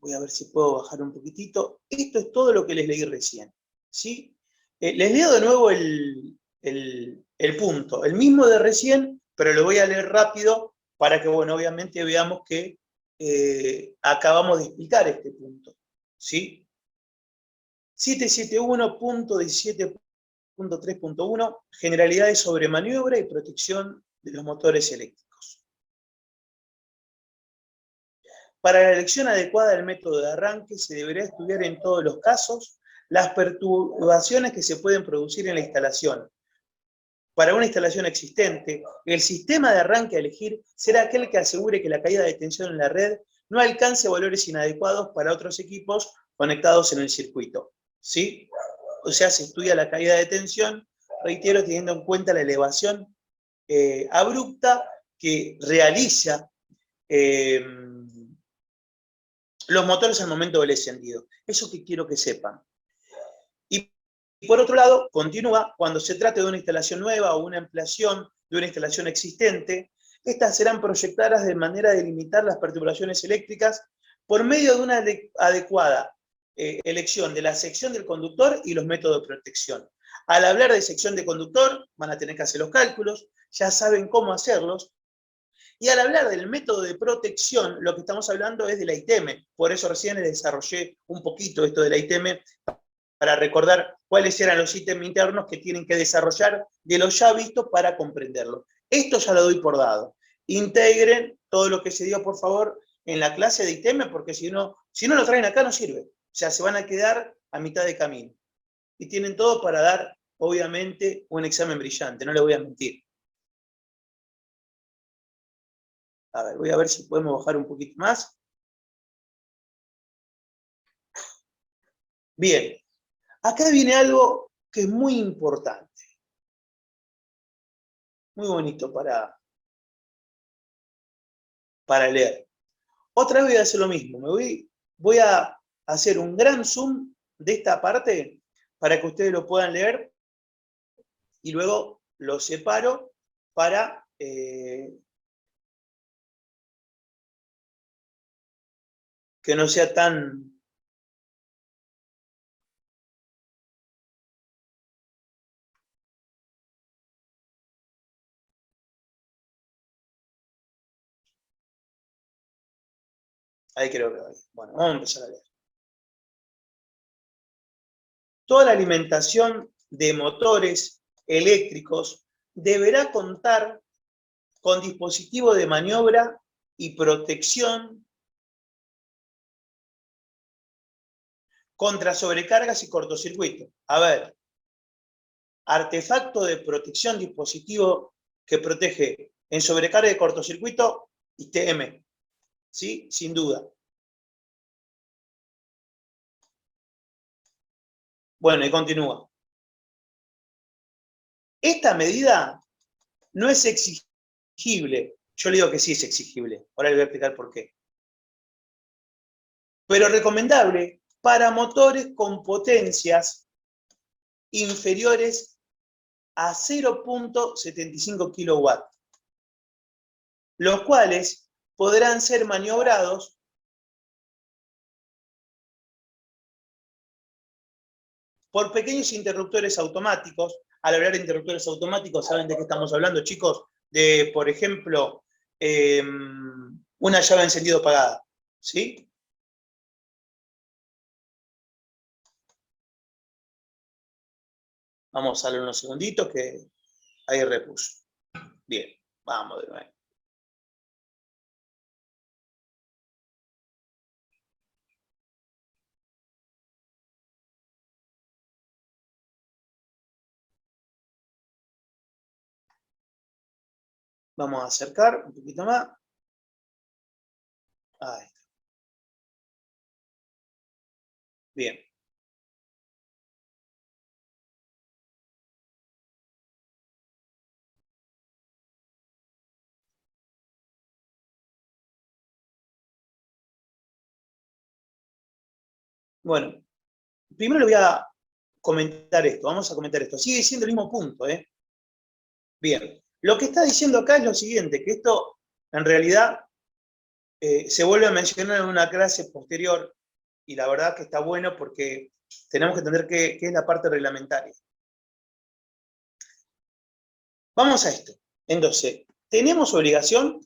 A: Voy a ver si puedo bajar un poquitito. Esto es todo lo que les leí recién. ¿Sí? Les leo de nuevo el punto, el mismo de recién, pero lo voy a leer rápido para que, bueno, obviamente veamos que acabamos de explicar este punto. ¿Sí? 771.17.3.1, generalidades sobre maniobra y protección de los motores eléctricos. Para la elección adecuada del método de arranque se deberá estudiar en todos los casos las perturbaciones que se pueden producir en la instalación. Para una instalación existente, el sistema de arranque a elegir será aquel que asegure que la caída de tensión en la red no alcance valores inadecuados para otros equipos conectados en el circuito. ¿Sí? O sea, se estudia la caída de tensión, reitero, teniendo en cuenta la elevación abrupta que realiza los motores al momento del encendido. Eso que quiero que sepan. Y por otro lado, continúa, cuando se trate de una instalación nueva o una ampliación de una instalación existente, estas serán proyectadas de manera de limitar las perturbaciones eléctricas por medio de una adecuada elección de la sección del conductor y los métodos de protección. Al hablar de sección de conductor, van a tener que hacer los cálculos, ya saben cómo hacerlos. Y al hablar del método de protección, lo que estamos hablando es de la ITM. Por eso recién les desarrollé un poquito esto de la ITM, para recordar cuáles eran los ítems internos que tienen que desarrollar de lo ya visto para comprenderlo. Esto ya lo doy por dado. Integren todo lo que se dio, por favor, en la clase de ITM, porque si no lo traen acá no sirve. O sea, se van a quedar a mitad de camino. Y tienen todo para dar, obviamente, un examen brillante, no les voy a mentir. A ver, voy a ver si podemos bajar un poquito más. Bien, acá viene algo que es muy importante. Muy bonito para leer. Otra vez voy a hacer lo mismo. Voy a hacer un gran zoom de esta parte para que ustedes lo puedan leer y luego lo separo para que no sea tan... Ahí creo que va. Bueno, vamos a empezar a leer. Toda la alimentación de motores eléctricos deberá contar con dispositivo de maniobra y protección contra sobrecargas y cortocircuito. A ver, artefacto de protección, dispositivo que protege en sobrecarga y cortocircuito, ITM. ¿Sí? Sin duda. Bueno, y continúa. Esta medida no es exigible. Yo le digo que sí es exigible. Ahora le voy a explicar por qué. Pero recomendable para motores con potencias inferiores a 0.75 kW, los cuales podrán ser maniobrados por pequeños interruptores automáticos. Al hablar de interruptores automáticos, ¿saben de qué estamos hablando, chicos? De, por ejemplo, una llave encendido-apagada, ¿sí? Vamos a darle unos segunditos que ahí repuso. Bien, vamos de nuevo. Vamos a acercar un poquito más. Ahí está. Bien. Bueno, primero le voy a comentar esto. Vamos a comentar esto. Sigue siendo el mismo punto, ¿eh? Bien. Lo que está diciendo acá es lo siguiente, que esto en realidad se vuelve a mencionar en una clase posterior, y la verdad que está bueno porque tenemos que entender qué es la parte reglamentaria. Vamos a esto. Entonces, tenemos obligación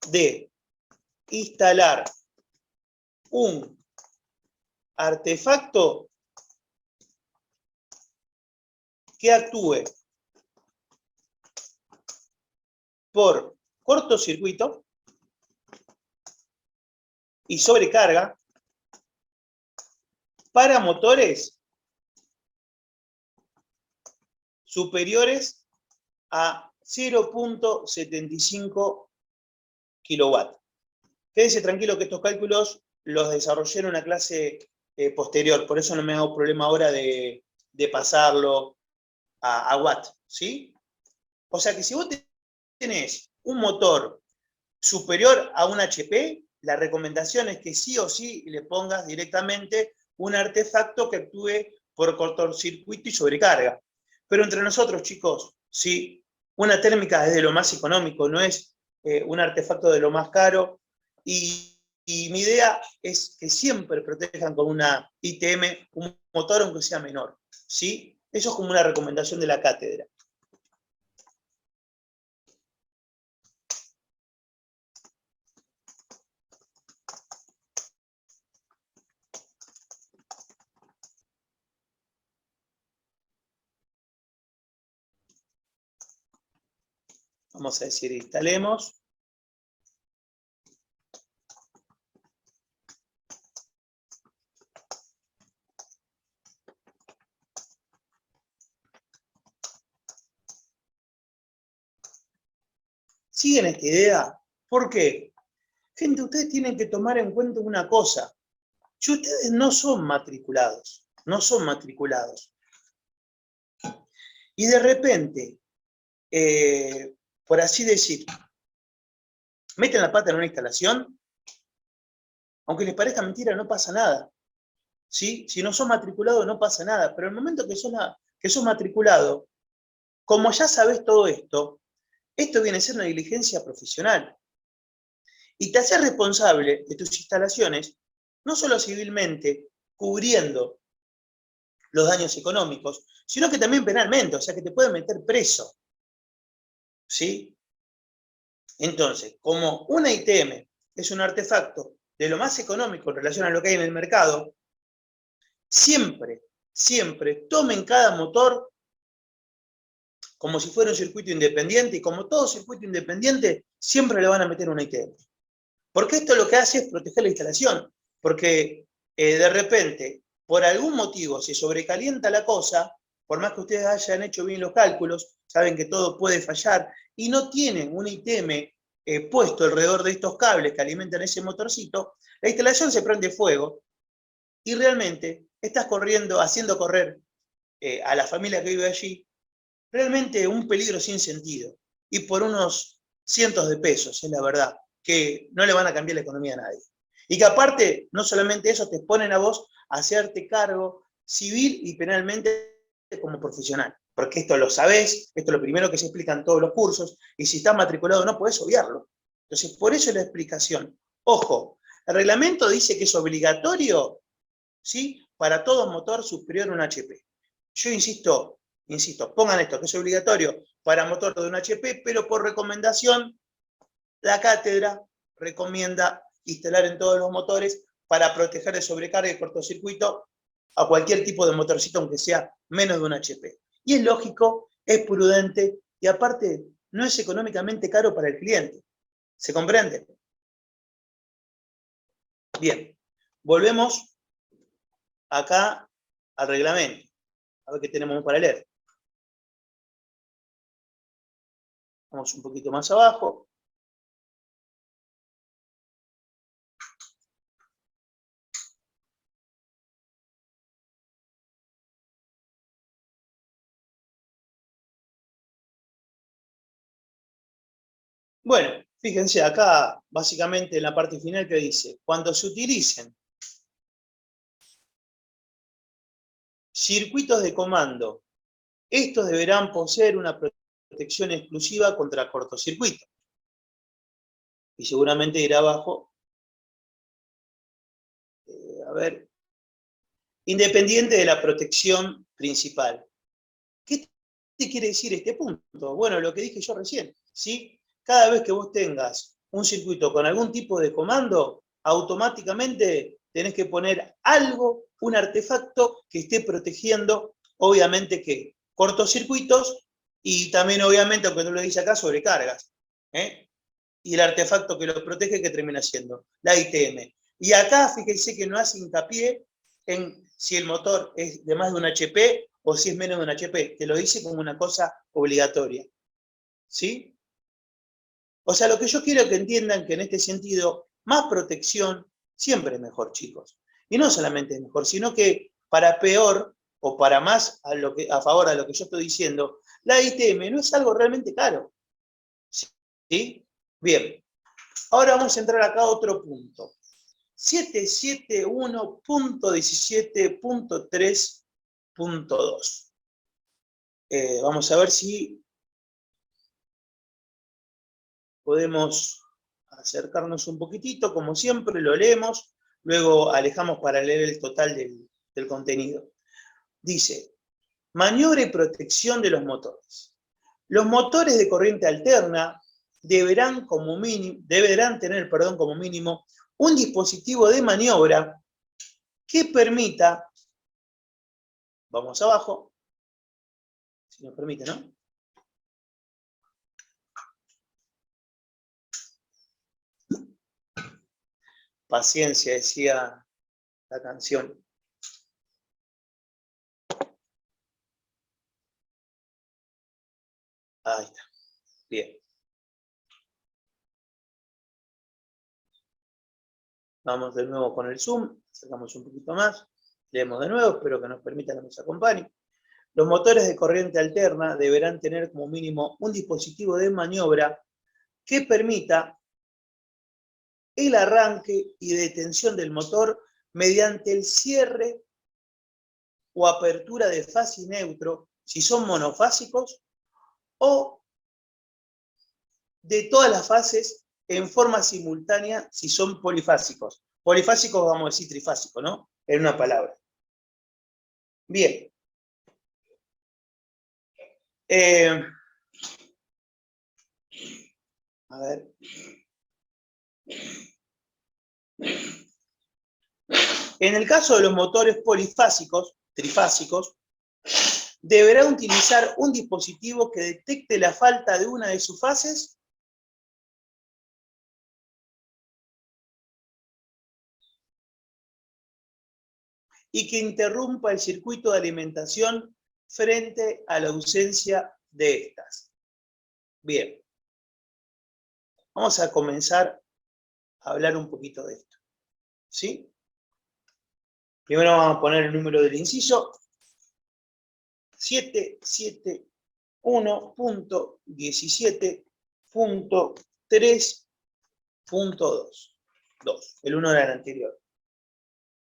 A: de instalar un artefacto que actúe por cortocircuito y sobrecarga para motores superiores a 0.75 kilowatts. Quédense tranquilo que estos cálculos los desarrollé en una clase posterior, por eso no me hago problema ahora de pasarlo a watt, ¿sí? O sea que si vos tenés un motor superior a un HP, la recomendación es que sí o sí le pongas directamente un artefacto que actúe por cortocircuito y sobrecarga. Pero entre nosotros, chicos, sí, una térmica es de lo más económico, no es un artefacto de lo más caro. Y mi idea es que siempre protejan con una ITM un motor aunque sea menor, ¿sí? Eso es como una recomendación de la cátedra. Vamos a decir, instalemos. ¿Siguen esta idea? ¿Por qué? Gente, ustedes tienen que tomar en cuenta una cosa. Si ustedes no son matriculados, y de repente, por así decir, meten la pata en una instalación, aunque les parezca mentira, no pasa nada. ¿Sí? Si no sos matriculado, no pasa nada. Pero en el momento que sos matriculado, como ya sabés todo esto, esto viene a ser una diligencia profesional. Y te haces responsable de tus instalaciones, no solo civilmente, cubriendo los daños económicos, sino que también penalmente, o sea que te pueden meter preso. ¿Sí? Entonces, como una ITM es un artefacto de lo más económico en relación a lo que hay en el mercado, siempre tomen cada motor como si fuera un circuito independiente, y como todo circuito independiente, siempre le van a meter una ITM. Porque esto lo que hace es proteger la instalación, porque de repente, por algún motivo, se sobrecalienta la cosa, por más que ustedes hayan hecho bien los cálculos, saben que todo puede fallar, y no tienen un ITM puesto alrededor de estos cables que alimentan ese motorcito, la instalación se prende fuego, y realmente estás haciendo correr a la familia que vive allí, realmente un peligro sin sentido, y por unos cientos de pesos, es la verdad, que no le van a cambiar la economía a nadie. Y que aparte, no solamente eso, te exponen a vos a hacerte cargo civil y penalmente como profesional. Porque esto lo sabés, esto es lo primero que se explica en todos los cursos, y si estás matriculado no podés obviarlo. Entonces, por eso es la explicación. Ojo, el reglamento dice que es obligatorio ¿sí? Para todo motor superior a 1 HP. Yo insisto, pongan esto, que es obligatorio para motor de 1 HP, pero por recomendación, la cátedra recomienda instalar en todos los motores para proteger de sobrecarga y cortocircuito a cualquier tipo de motorcito, aunque sea menos de 1 HP. Y es lógico, es prudente, y aparte no es económicamente caro para el cliente. ¿Se comprende? Bien, volvemos acá al reglamento. A ver qué tenemos para leer. Vamos un poquito más abajo. Bueno, fíjense acá, básicamente en la parte final que dice, cuando se utilicen circuitos de comando, estos deberán poseer una protección exclusiva contra cortocircuito. Y seguramente irá abajo, a ver, independiente de la protección principal. ¿Qué te quiere decir este punto? Bueno, lo que dije yo recién, ¿sí? Cada vez que vos tengas un circuito con algún tipo de comando, automáticamente tenés que poner algo, un artefacto que esté protegiendo, obviamente, que cortocircuitos y también, obviamente, aunque no lo dice acá, sobrecargas. Y el artefacto que lo protege, que termina siendo la ITM. Y acá, fíjense que no hace hincapié en si el motor es de más de 1 HP o si es menos de 1 HP, te lo dice como una cosa obligatoria. ¿Sí? O sea, lo que yo quiero que entiendan que en este sentido, más protección siempre es mejor, chicos. Y no solamente es mejor, sino que para peor o para más a favor de lo que yo estoy diciendo, la ITM no es algo realmente caro. ¿Sí? Bien. Ahora vamos a entrar acá a otro punto. 771.17.3.2. Vamos a ver si podemos acercarnos un poquitito, como siempre, lo leemos, luego alejamos para leer el total del contenido. Dice, maniobra y protección de los motores. Los motores de corriente alterna deberán tener como mínimo un dispositivo de maniobra que permita, vamos abajo, si nos permite, ¿no? Paciencia, decía la canción. Ahí está. Bien. Vamos de nuevo con el zoom, acercamos un poquito más, leemos de nuevo, espero que nos permita que nos acompañe. Los motores de corriente alterna deberán tener como mínimo un dispositivo de maniobra que permita el arranque y detención del motor mediante el cierre o apertura de fase y neutro, si son monofásicos, o de todas las fases en forma simultánea si son polifásicos. Polifásicos vamos a decir trifásico, ¿no? En una palabra. Bien. A ver. En el caso de los motores polifásicos, trifásicos, deberá utilizar un dispositivo que detecte la falta de una de sus fases y que interrumpa el circuito de alimentación frente a la ausencia de estas. Bien. Vamos a comenzar a hablar un poquito de esto. ¿Sí? Primero vamos a poner el número del inciso. 771.17.3.2. El 1 era el anterior.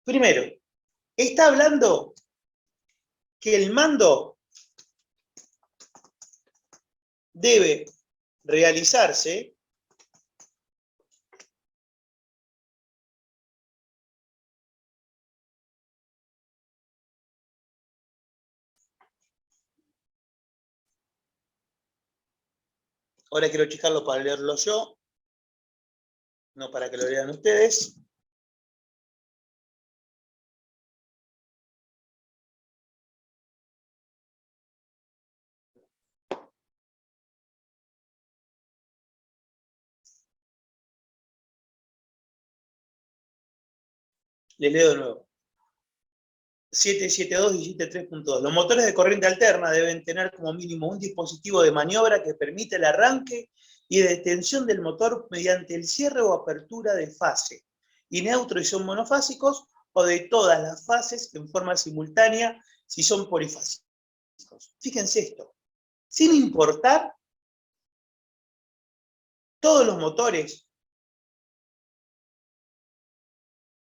A: Primero, está hablando que el mando debe realizarse Ahora quiero checarlo para leerlo yo, no para que lo lean ustedes. Les leo de nuevo. 772 y 7.3.2. Los motores de corriente alterna deben tener como mínimo un dispositivo de maniobra que permite el arranque y detención del motor mediante el cierre o apertura de fase, y neutro si son monofásicos, o de todas las fases en forma simultánea si son polifásicos. Fíjense esto. Sin importar, todos los motores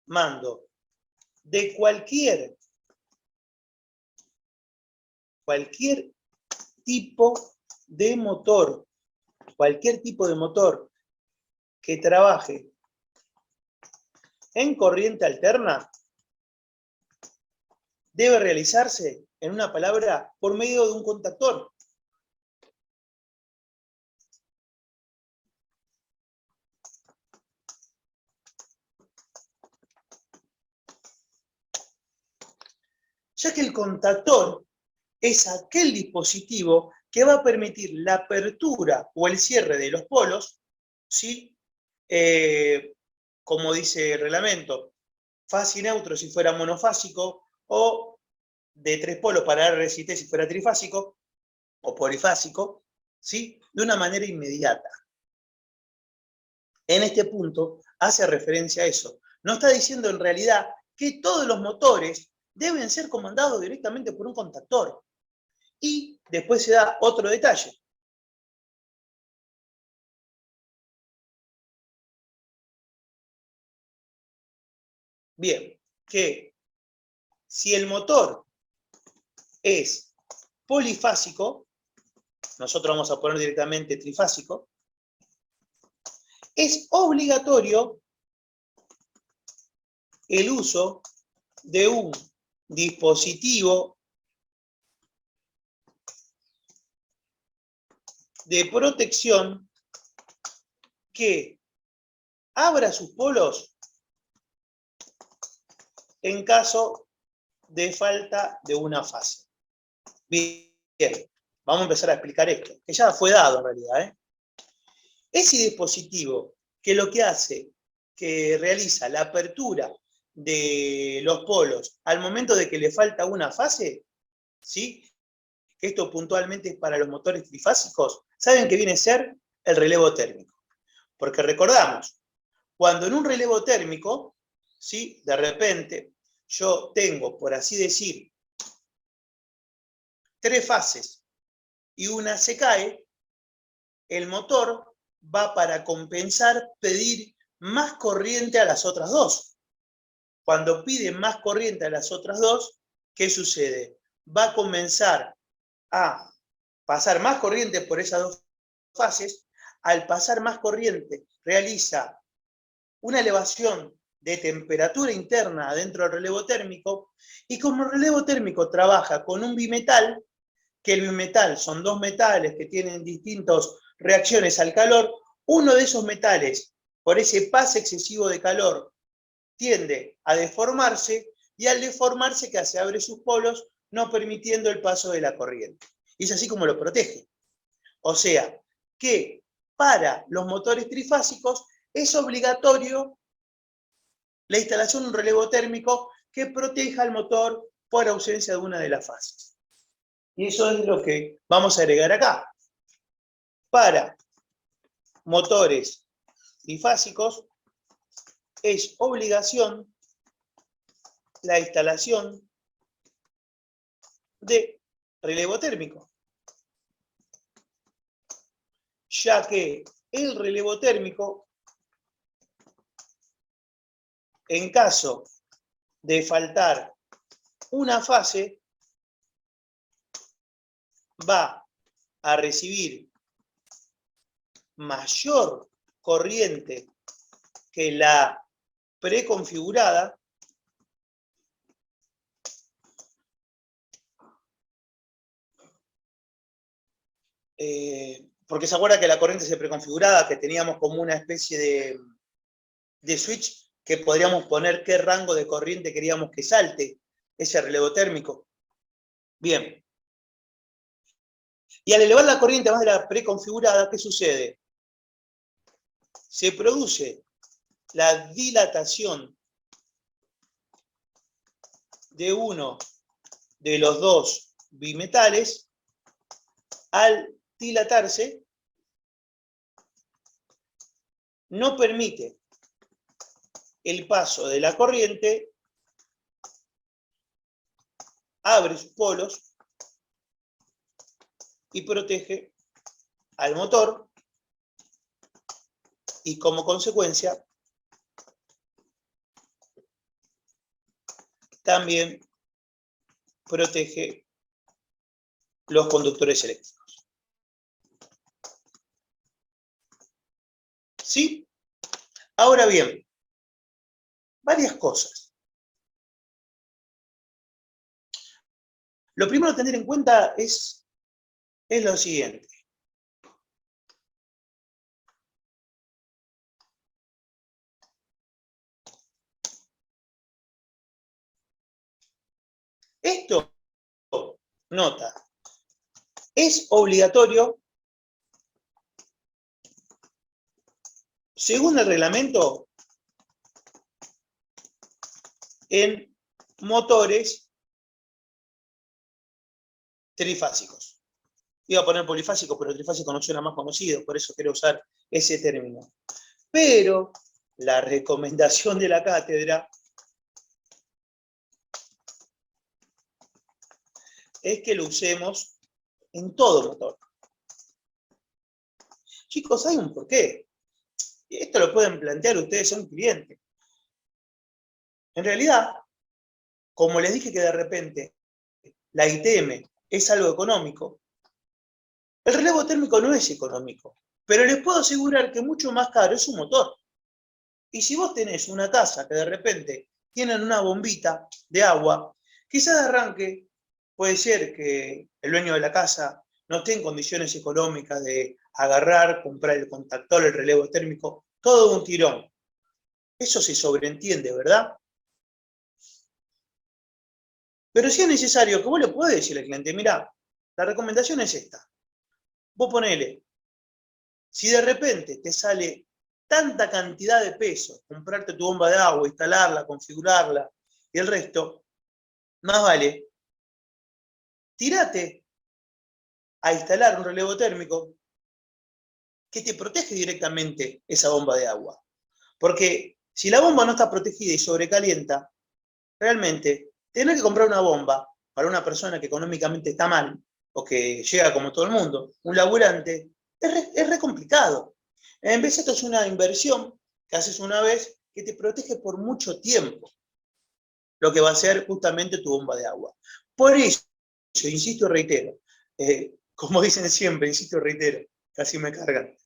A: mando de cualquier tipo de motor, que trabaje en corriente alterna, debe realizarse, en una palabra, por medio de un contactor. Ya que el contactor es aquel dispositivo que va a permitir la apertura o el cierre de los polos, ¿sí? Como dice el reglamento, fase y neutro si fuera monofásico, o de 3 polos para RCT si fuera trifásico, o polifásico, ¿sí? De una manera inmediata. En este punto hace referencia a eso. No está diciendo en realidad que todos los motores deben ser comandados directamente por un contactor. Y después se da otro detalle. Bien, que si el motor es polifásico, nosotros vamos a poner directamente trifásico, es obligatorio el uso de un dispositivo de protección que abra sus polos en caso de falta de una fase. Bien, vamos a empezar a explicar esto, que ya fue dado en realidad. Ese dispositivo que lo que hace, que realiza la apertura de los polos al momento de que le falta una fase, ¿sí? Esto puntualmente es para los motores trifásicos, ¿saben qué viene a ser? El relevo térmico. Porque recordamos, cuando en un relevo térmico, ¿sí? De repente yo tengo, por así decir, 3 fases y una se cae, el motor va para compensar pedir más corriente a las otras 2. Cuando pide más corriente a las otras 2, ¿qué sucede? Va a comenzar a pasar más corriente por esas 2 fases. Al pasar más corriente, realiza una elevación de temperatura interna dentro del relevo térmico, y como el relevo térmico trabaja con un bimetal, que el bimetal son 2 metales que tienen distintas reacciones al calor, uno de esos metales, por ese pase excesivo de calor, tiende a deformarse, y al deformarse, ¿qué hace? Abre sus polos, no permitiendo el paso de la corriente. Y es así como lo protege. O sea, que para los motores trifásicos es obligatorio la instalación de un relevo térmico que proteja al motor por ausencia de una de las fases. Y eso es lo que vamos a agregar acá. Para motores trifásicos es obligación la instalación de relevo térmico, ya que el relevo térmico, en caso de faltar una fase, va a recibir mayor corriente que la preconfigurada, porque se acuerda que la corriente se preconfiguraba, que teníamos como una especie de switch que podríamos poner qué rango de corriente queríamos que salte ese relevo térmico. Bien. Y al elevar la corriente más de la preconfigurada, ¿qué sucede? Se produce la dilatación de uno de los dos bimetales. Al dilatarse, no permite el paso de la corriente, abre sus polos y protege al motor, y como consecuencia también protege los conductores eléctricos. ¿Sí? Ahora bien, varias cosas. Lo primero a tener en cuenta es lo siguiente. Esto, nota, es obligatorio, según el reglamento, en motores trifásicos. Iba a poner polifásicos, pero trifásico no suena más conocido, por eso quiero usar ese término. Pero la recomendación de la cátedra es que lo usemos en todo motor. Chicos, hay un porqué. Y esto lo pueden plantear ustedes, son clientes. En realidad, como les dije que de repente la ITM es algo económico, el relevo térmico no es económico, pero les puedo asegurar que mucho más caro es un motor. Y si vos tenés una casa que de repente tienen una bombita de agua, quizás de arranque puede ser que el dueño de la casa no esté en condiciones económicas de agarrar, comprar el contactor, el relevo térmico, todo un tirón. Eso se sobreentiende, ¿verdad? Pero si es necesario, que vos le podés decir al cliente, mirá, la recomendación es esta. Vos ponele, si de repente te sale tanta cantidad de peso, comprarte tu bomba de agua, instalarla, configurarla y el resto, más vale, tirate a instalar un relevo térmico que te protege directamente esa bomba de agua. Porque si la bomba no está protegida y sobrecalienta, realmente tener que comprar una bomba para una persona que económicamente está mal, o que llega como todo el mundo, un laburante, es re complicado. En vez de esto es una inversión que haces una vez que te protege por mucho tiempo, lo que va a ser justamente tu bomba de agua. Por eso, insisto y reitero, como dicen siempre, insisto y reitero, casi me cargan.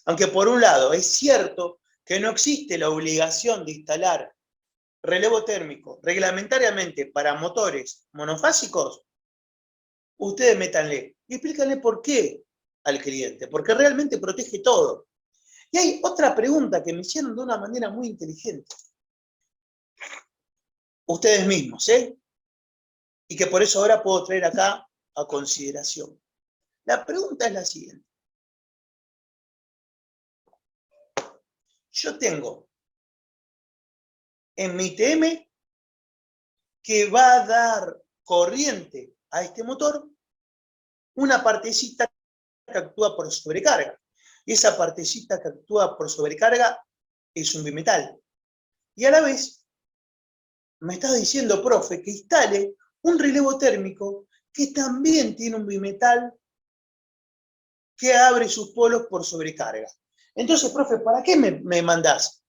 A: Aunque por un lado es cierto que no existe la obligación de instalar relevo térmico reglamentariamente para motores monofásicos, ustedes métanle y explícanle por qué al cliente, porque realmente protege todo. Y hay otra pregunta que me hicieron de una manera muy inteligente. Ustedes mismos, y que por eso ahora puedo traer acá a consideración. La pregunta es la siguiente. Yo tengo en mi ITM que va a dar corriente a este motor una partecita que actúa por sobrecarga. Y esa partecita que actúa por sobrecarga es un bimetal. Y a la vez me está diciendo, profe, que instale un relevo térmico que también tiene un bimetal que abre sus polos por sobrecarga. Entonces, profe, ¿para qué me mandás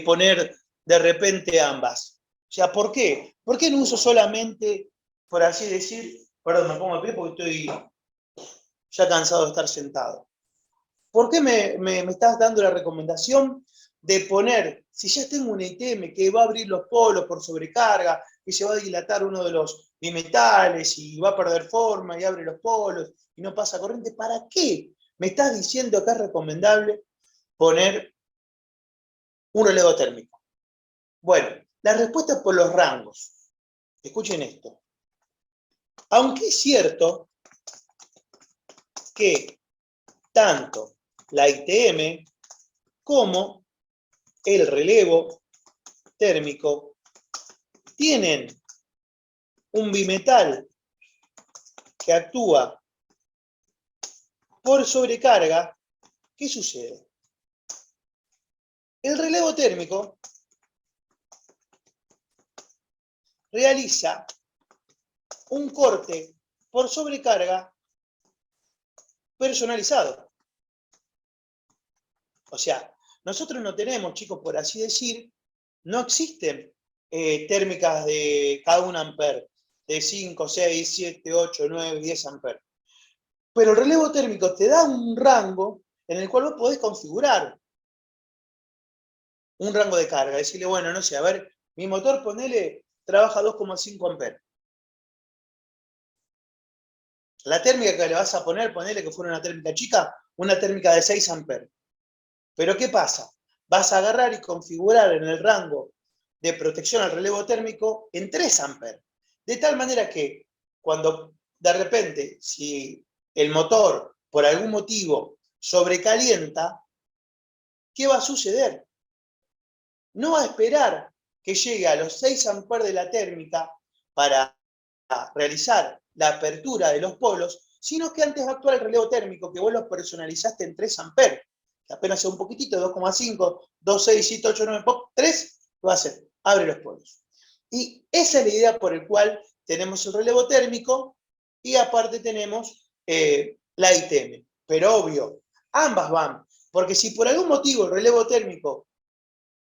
A: poner de repente ambas? O sea, ¿por qué? ¿Por qué no uso solamente, por así decir, perdón, me pongo de pie porque estoy ya cansado de estar sentado? ¿Por qué me estás dando la recomendación de poner, si ya tengo un ITM que va a abrir los polos por sobrecarga, que se va a dilatar uno de los bimetales y va a perder forma y abre los polos y no pasa corriente, ¿para qué me estás diciendo que es recomendable poner un relevo térmico? Bueno, la respuesta es por los rangos. Escuchen esto. Aunque es cierto que tanto la ITM como el relevo térmico tienen un bimetal que actúa por sobrecarga, ¿qué sucede? El relevo térmico realiza un corte por sobrecarga personalizado. O sea, nosotros no tenemos, chicos, por así decir, no existen térmicas de cada 1 amper, de 5, 6, 7, 8, 9, 10 amperes. Pero el relevo térmico te da un rango en el cual vos podés configurar un rango de carga. Decirle, bueno, no sé, a ver, mi motor, ponele, trabaja 2,5 amperes. La térmica que le vas a poner, ponele que fuera una térmica chica, una térmica de 6 amperes. Pero ¿qué pasa? Vas a agarrar y configurar en el rango de protección al relevo térmico en 3 amperes. De tal manera que cuando de repente, si el motor por algún motivo sobrecalienta, ¿qué va a suceder? No va a esperar que llegue a los 6 amperes de la térmica para realizar la apertura de los polos, sino que antes va a actuar el relevo térmico, que vos lo personalizaste en 3 amperes, que apenas sea un poquitito, 2,5, 2, 6, 7, 8, 9, 3, lo va a hacer, abre los polos. Y esa es la idea por la cual tenemos el relevo térmico y aparte tenemos la ITM. Pero obvio, ambas van, porque si por algún motivo el relevo térmico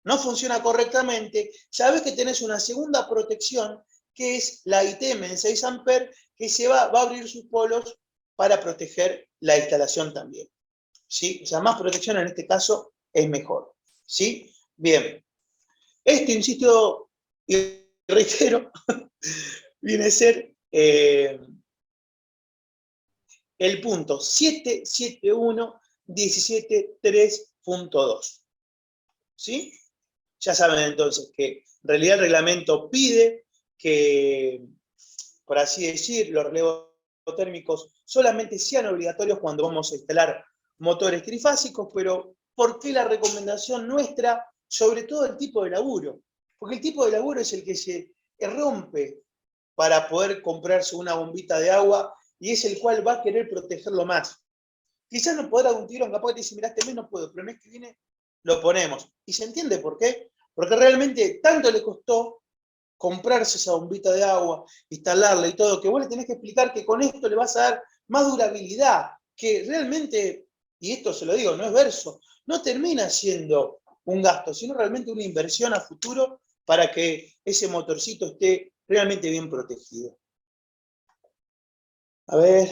A: no funciona correctamente, sabes que tenés una segunda protección, que es la ITM en 6 amperes, que va a abrir sus polos para proteger la instalación también. ¿Sí? O sea, más protección en este caso es mejor. ¿Sí? Bien. Esto, insisto y reitero, viene a ser el punto 771.17.3.2. ¿Sí? Ya saben entonces que en realidad el reglamento pide que, por así decir, los relevos térmicos solamente sean obligatorios cuando vamos a instalar motores trifásicos, pero ¿por qué la recomendación nuestra? Sobre todo el tipo de laburo. Porque el tipo de laburo es el que se rompe para poder comprarse una bombita de agua y es el cual va a querer protegerlo más. Quizás no podrá un tirón, capaz que te dice, mirá, este mes no puedo, pero el mes que viene lo ponemos. ¿Y se entiende por qué? Porque realmente tanto le costó comprarse esa bombita de agua, instalarla y todo, que vos le tenés que explicar que con esto le vas a dar más durabilidad, que realmente, y esto se lo digo, no es verso, no termina siendo un gasto, sino realmente una inversión a futuro para que ese motorcito esté realmente bien protegido. A ver.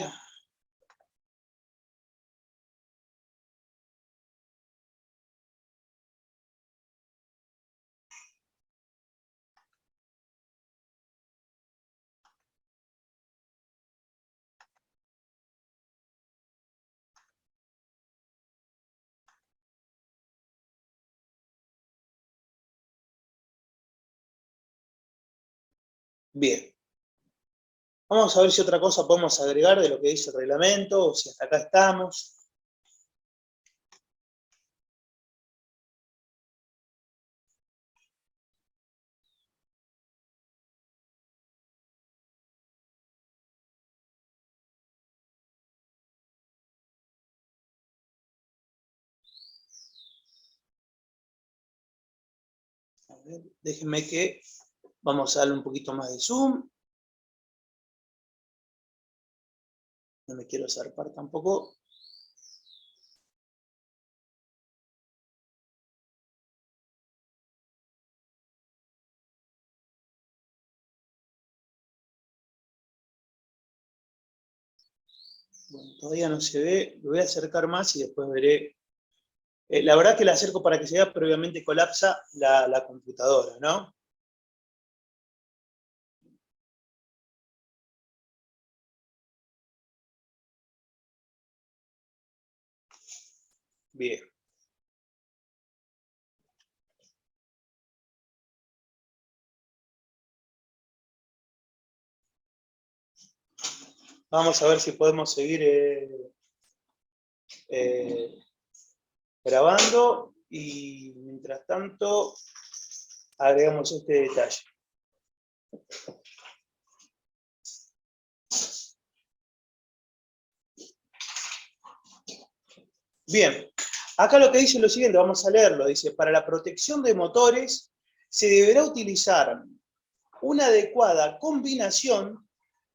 A: Bien. Vamos a ver si otra cosa podemos agregar de lo que dice el reglamento, o si hasta acá estamos. A ver, déjenme que vamos a darle un poquito más de zoom. No me quiero zarpar tampoco. Bueno, todavía no se ve, lo voy a acercar más y después veré. La verdad que la acerco para que se vea, pero obviamente colapsa la computadora, ¿no? Bien. Vamos a ver si podemos seguir grabando y mientras tanto agregamos este detalle. Bien, acá lo que dice es lo siguiente, vamos a leerlo, dice, para la protección de motores se deberá utilizar una adecuada combinación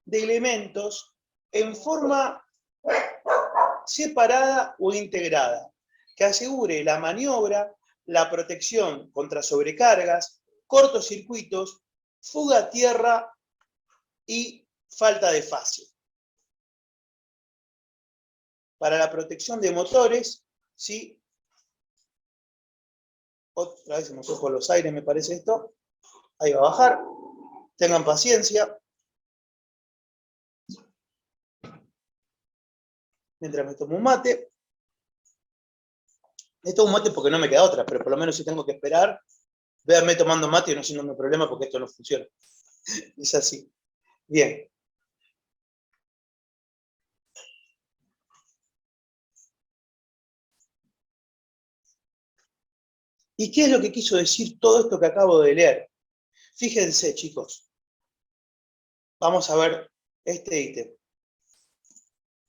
A: de elementos en forma separada o integrada, que asegure la maniobra, la protección contra sobrecargas, cortocircuitos, fuga a tierra y falta de fase. Para la protección de motores, ¿sí? Otra vez se me fue por los aires, me parece esto. Ahí va a bajar. Tengan paciencia. Mientras me tomo un mate. Me tomo un mate porque no me queda otra, pero por lo menos si tengo que esperar, véanme tomando mate y no siendo un problema porque esto no funciona. Es así. Bien. ¿Y qué es lo que quiso decir todo esto que acabo de leer? Fíjense, chicos. Vamos a ver este ítem.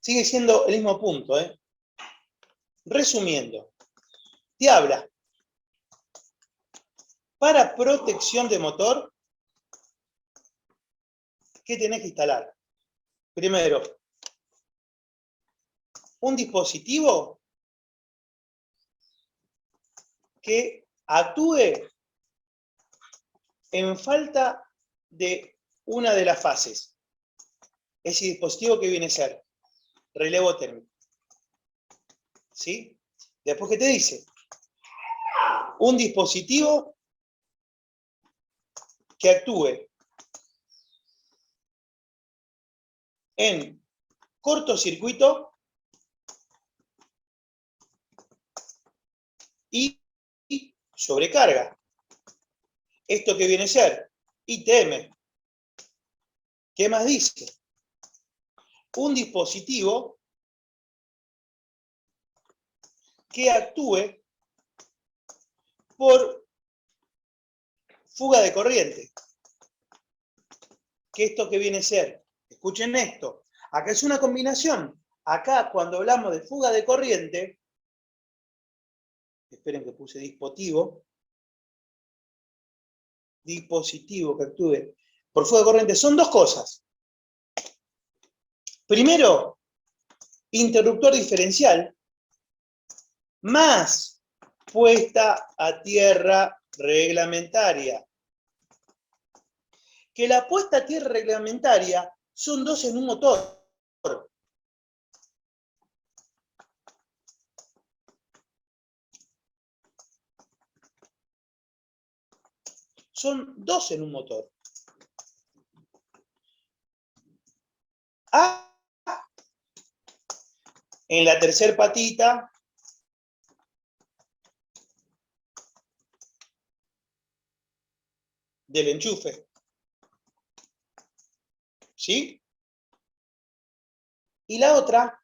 A: Sigue siendo el mismo punto, ¿eh? Resumiendo, te habla para protección de motor, ¿qué tenés que instalar? Primero, un dispositivo que actúe en falta de una de las fases. Ese dispositivo que viene a ser relevo térmico. ¿Sí? Después, ¿qué te dice? Un dispositivo que actúe en cortocircuito y sobrecarga. Esto que viene a ser ITM. ¿Qué más dice? Un dispositivo que actúe por fuga de corriente. ¿Qué esto que viene a ser? Escuchen esto. Acá es una combinación. Acá, cuando hablamos de fuga de corriente, esperen que puse dispositivo que actúe por fuga de corriente, son dos cosas. Primero, interruptor diferencial, más puesta a tierra reglamentaria. Que la puesta a tierra reglamentaria son dos en un motor. Son dos en un motor. A, en la tercera patita, del enchufe. ¿Sí? Y la otra,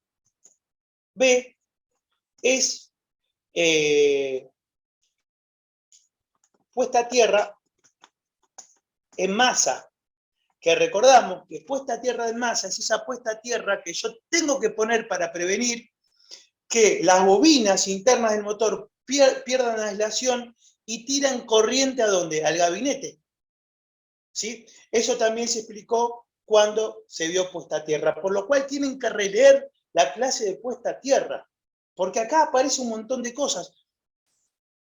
A: B, es puesta a tierra en masa. Que recordamos que puesta a tierra en masa es esa puesta a tierra que yo tengo que poner para prevenir que las bobinas internas del motor pierdan aislación y tiran corriente ¿a dónde? Al gabinete. ¿Sí? Eso también se explicó cuando se vio puesta a tierra, por lo cual tienen que releer la clase de puesta a tierra, porque acá aparece un montón de cosas.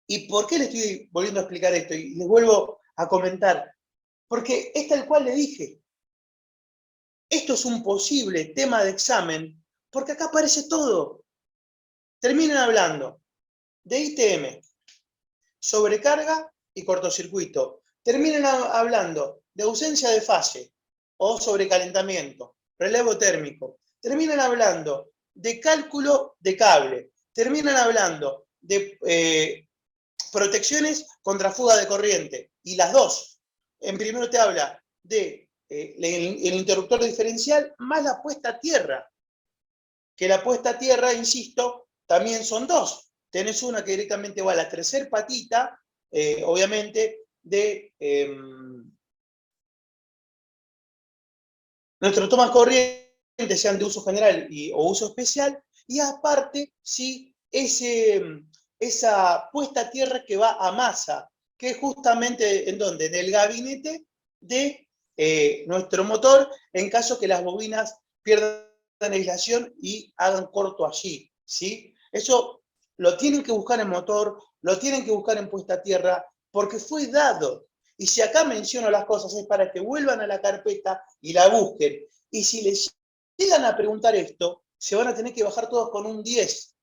A: ¿Y por qué le estoy volviendo a explicar esto? Y les vuelvo a comentar, porque es tal cual le dije. Esto es un posible tema de examen, porque acá aparece todo. Terminan hablando de ITM, sobrecarga y cortocircuito. Terminan hablando de ausencia de fase o sobrecalentamiento, relevo térmico. Terminan hablando de cálculo de cable. terminan hablando de protecciones contra fuga de corriente. Y las dos. En primero te habla de el interruptor diferencial más la puesta a tierra. Que la puesta a tierra, insisto, también son dos. Tenés una que directamente va a la tercera patita, obviamente, de nuestros tomas corrientes, sean de uso general o uso especial, y aparte, sí, esa puesta a tierra que va a masa, que es justamente en donde, en el gabinete de nuestro motor, en caso que las bobinas pierdan aislación y hagan corto allí, ¿sí? Eso lo tienen que buscar en motor, lo tienen que buscar en puesta a tierra, porque fue dado. Y si acá menciono las cosas es para que vuelvan a la carpeta y la busquen. Y si les llegan a preguntar esto, se van a tener que bajar todos con un 10.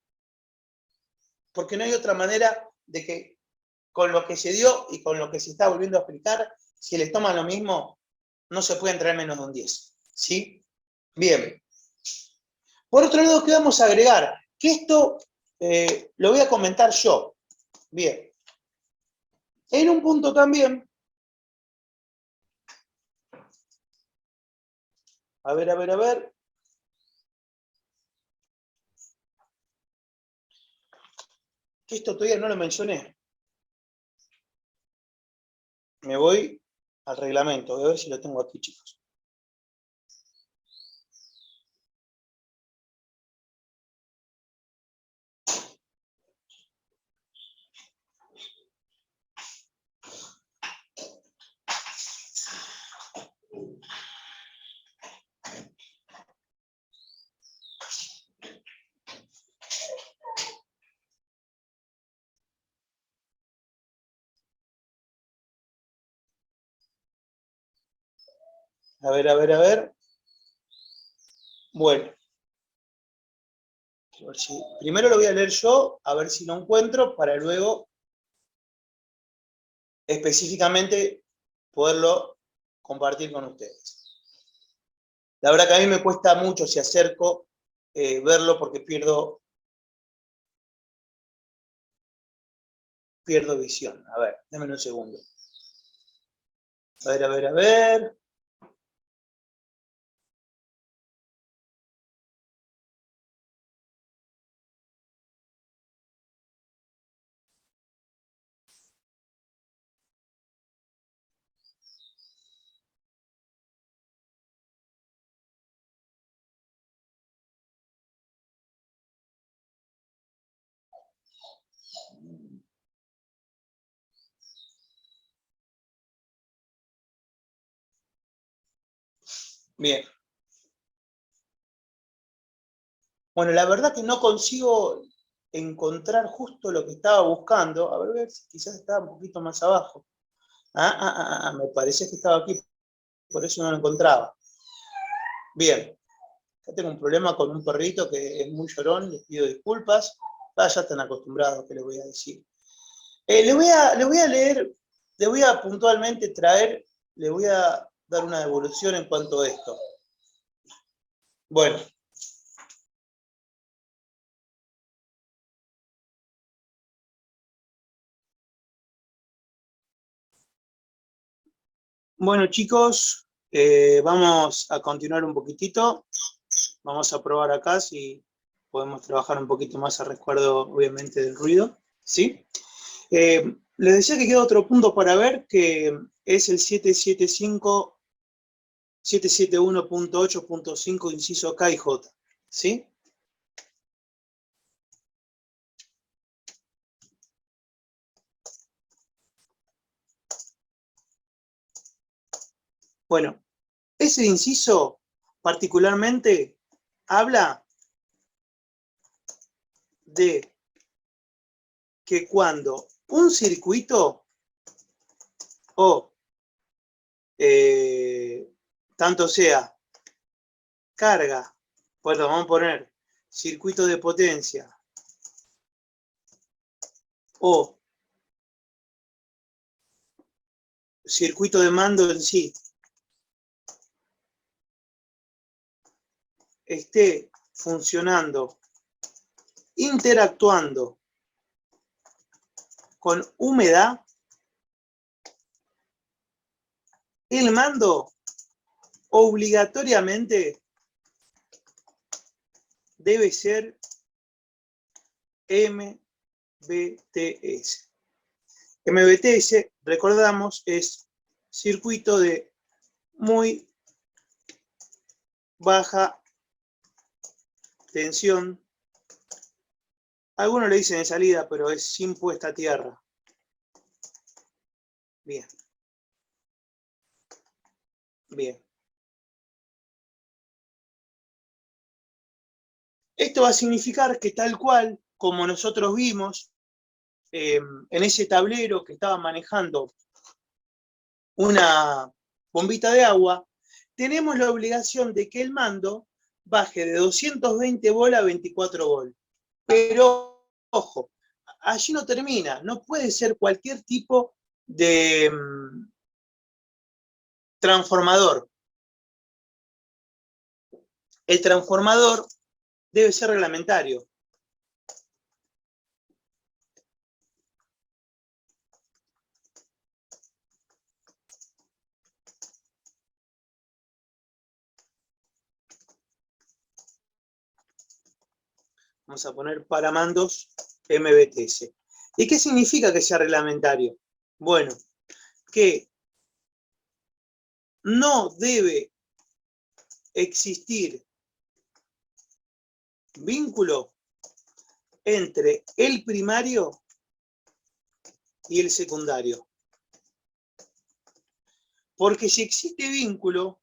A: Porque no hay otra manera de que con lo que se dio y con lo que se está volviendo a explicar, si les toman lo mismo, no se pueden traer menos de un 10. ¿Sí? Bien. Por otro lado, ¿qué vamos a agregar? Que esto lo voy a comentar yo. Bien. En un punto también, a ver. Que esto todavía no lo mencioné. Me voy al reglamento, voy a ver si lo tengo aquí, chicos. A ver. Bueno. A ver si, primero lo voy a leer yo, a ver si lo encuentro, para luego específicamente poderlo compartir con ustedes. La verdad que a mí me cuesta mucho, si acerco, verlo porque pierdo visión. A ver, déjenme un segundo. A ver. Bien. Bueno, la verdad que no consigo encontrar justo lo que estaba buscando. A ver si quizás estaba un poquito más abajo. Me parece que estaba aquí, por eso no lo encontraba. Bien. Acá tengo un problema con un perrito que es muy llorón, les pido disculpas. Ya están acostumbrados, que les voy a decir. Les voy a leer, les voy a puntualmente traer, les voy a dar una devolución en cuanto a esto. Bueno. Bueno, chicos, vamos a continuar un poquitito. Vamos a probar acá si podemos trabajar un poquito más a resguardo, obviamente, del ruido. ¿Sí? Les decía que queda otro punto para ver, que es el 771.8.5, inciso K y J. ¿Sí? Bueno, ese inciso particularmente habla de que cuando un circuito o tanto sea carga, bueno, vamos a poner circuito de potencia o circuito de mando en sí, esté funcionando interactuando con humedad, el mando obligatoriamente debe ser MBTS. MBTS, recordamos, es circuito de muy baja tensión. Algunos le dicen de salida, pero es sin puesta a tierra. Bien. Bien. Esto va a significar que tal cual, como nosotros vimos en ese tablero que estaba manejando una bombita de agua, tenemos la obligación de que el mando baje de 220 volt a 24 volt. Pero, ojo, allí no termina, no puede ser cualquier tipo de transformador. El transformador debe ser reglamentario. Vamos a poner para mandos MBTS. ¿Y qué significa que sea reglamentario? Bueno, que no debe existir vínculo entre el primario y el secundario. Porque si existe vínculo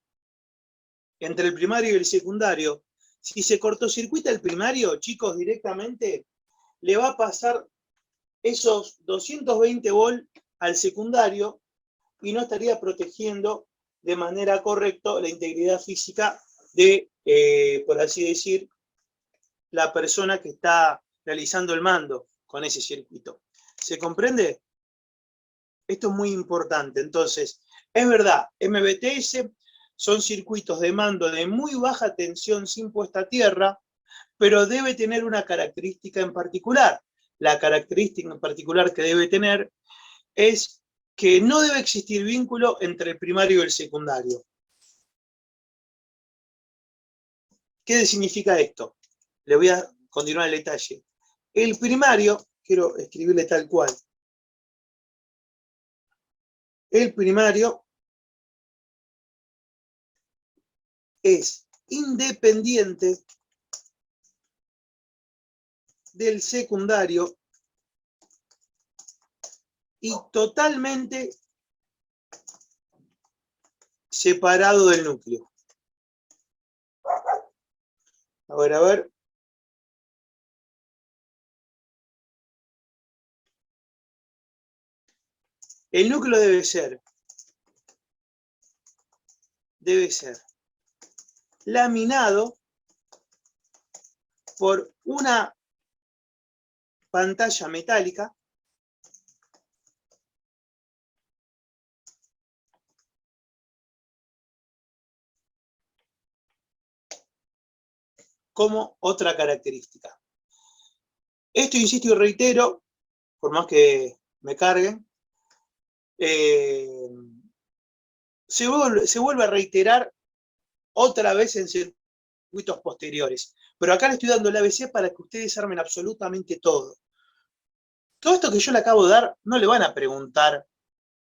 A: entre el primario y el secundario, si se cortocircuita el primario, chicos, directamente le va a pasar esos 220 volt al secundario y no estaría protegiendo de manera correcta la integridad física de, por así decir, la persona que está realizando el mando con ese circuito. ¿Se comprende? Esto es muy importante. Entonces, es verdad, MBTS son circuitos de mando de muy baja tensión sin puesta a tierra, pero debe tener una característica en particular. La característica en particular que debe tener es que no debe existir vínculo entre el primario y el secundario. ¿Qué significa esto? Le voy a continuar el detalle. El primario, quiero escribirle tal cual, el primario es independiente del secundario y totalmente separado del núcleo. A ver. El núcleo debe ser laminado por una pantalla metálica como otra característica. Esto, insisto y reitero, por más que me carguen, se vuelve a reiterar otra vez en circuitos posteriores. Pero acá le estoy dando el ABC para que ustedes armen absolutamente todo. Todo esto que yo le acabo de dar, no le van a preguntar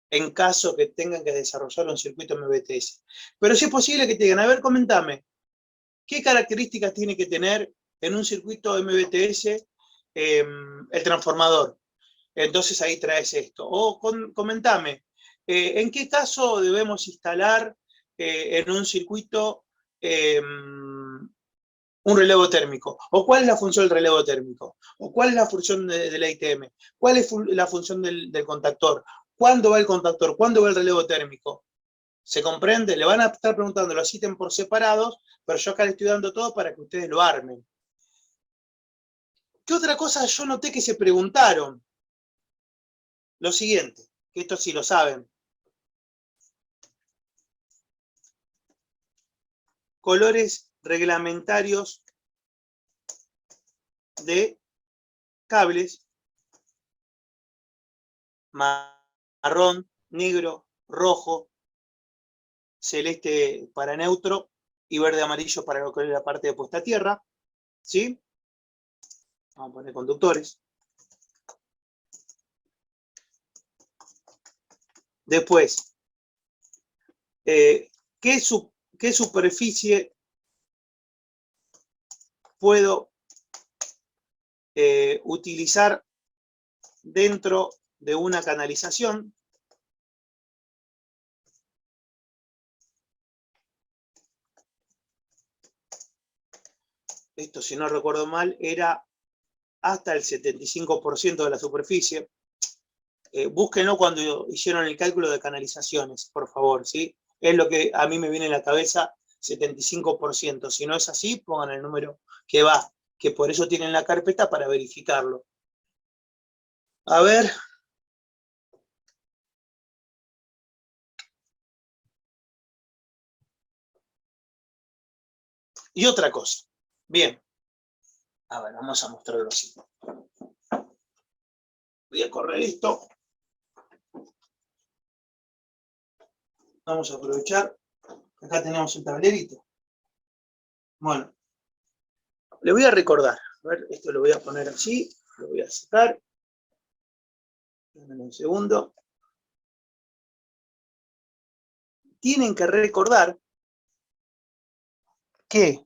A: en caso que tengan que desarrollar un circuito MBTS. Pero sí es posible que te digan, a ver, comentame, ¿qué características tiene que tener en un circuito MBTS el transformador? Entonces ahí traes esto. O comentame, ¿en qué caso debemos instalar en un circuito un relevo térmico? ¿O cuál es la función del relevo térmico? ¿O cuál es la función del ITM? ¿Cuál es la función del contactor? ¿Cuándo va el contactor? ¿Cuándo va el relevo térmico? ¿Se comprende? Le van a estar preguntando los ítems por separados, pero yo acá le estoy dando todo para que ustedes lo armen. ¿Qué otra cosa yo noté que se preguntaron? Lo siguiente, que esto sí lo saben. Colores reglamentarios de cables, marrón, negro, rojo, celeste para neutro y verde amarillo para lo que es la parte de puesta a tierra, ¿sí? Vamos a poner conductores. Después, ¿qué superficie puedo utilizar dentro de una canalización? Esto, si no recuerdo mal, era hasta el 75% de la superficie. Búsquenlo cuando hicieron el cálculo de canalizaciones, por favor, ¿sí? Es lo que a mí me viene en la cabeza, 75%. Si no es así, pongan el número que va, que por eso tienen la carpeta para verificarlo. A ver. Y otra cosa. Bien. A ver, vamos a mostrarlo así. Voy a correr esto. Vamos a aprovechar. Acá tenemos el tablerito. Bueno. Le voy a recordar. A ver, esto lo voy a poner así. Lo voy a sacar. Denme un segundo. Tienen que recordar que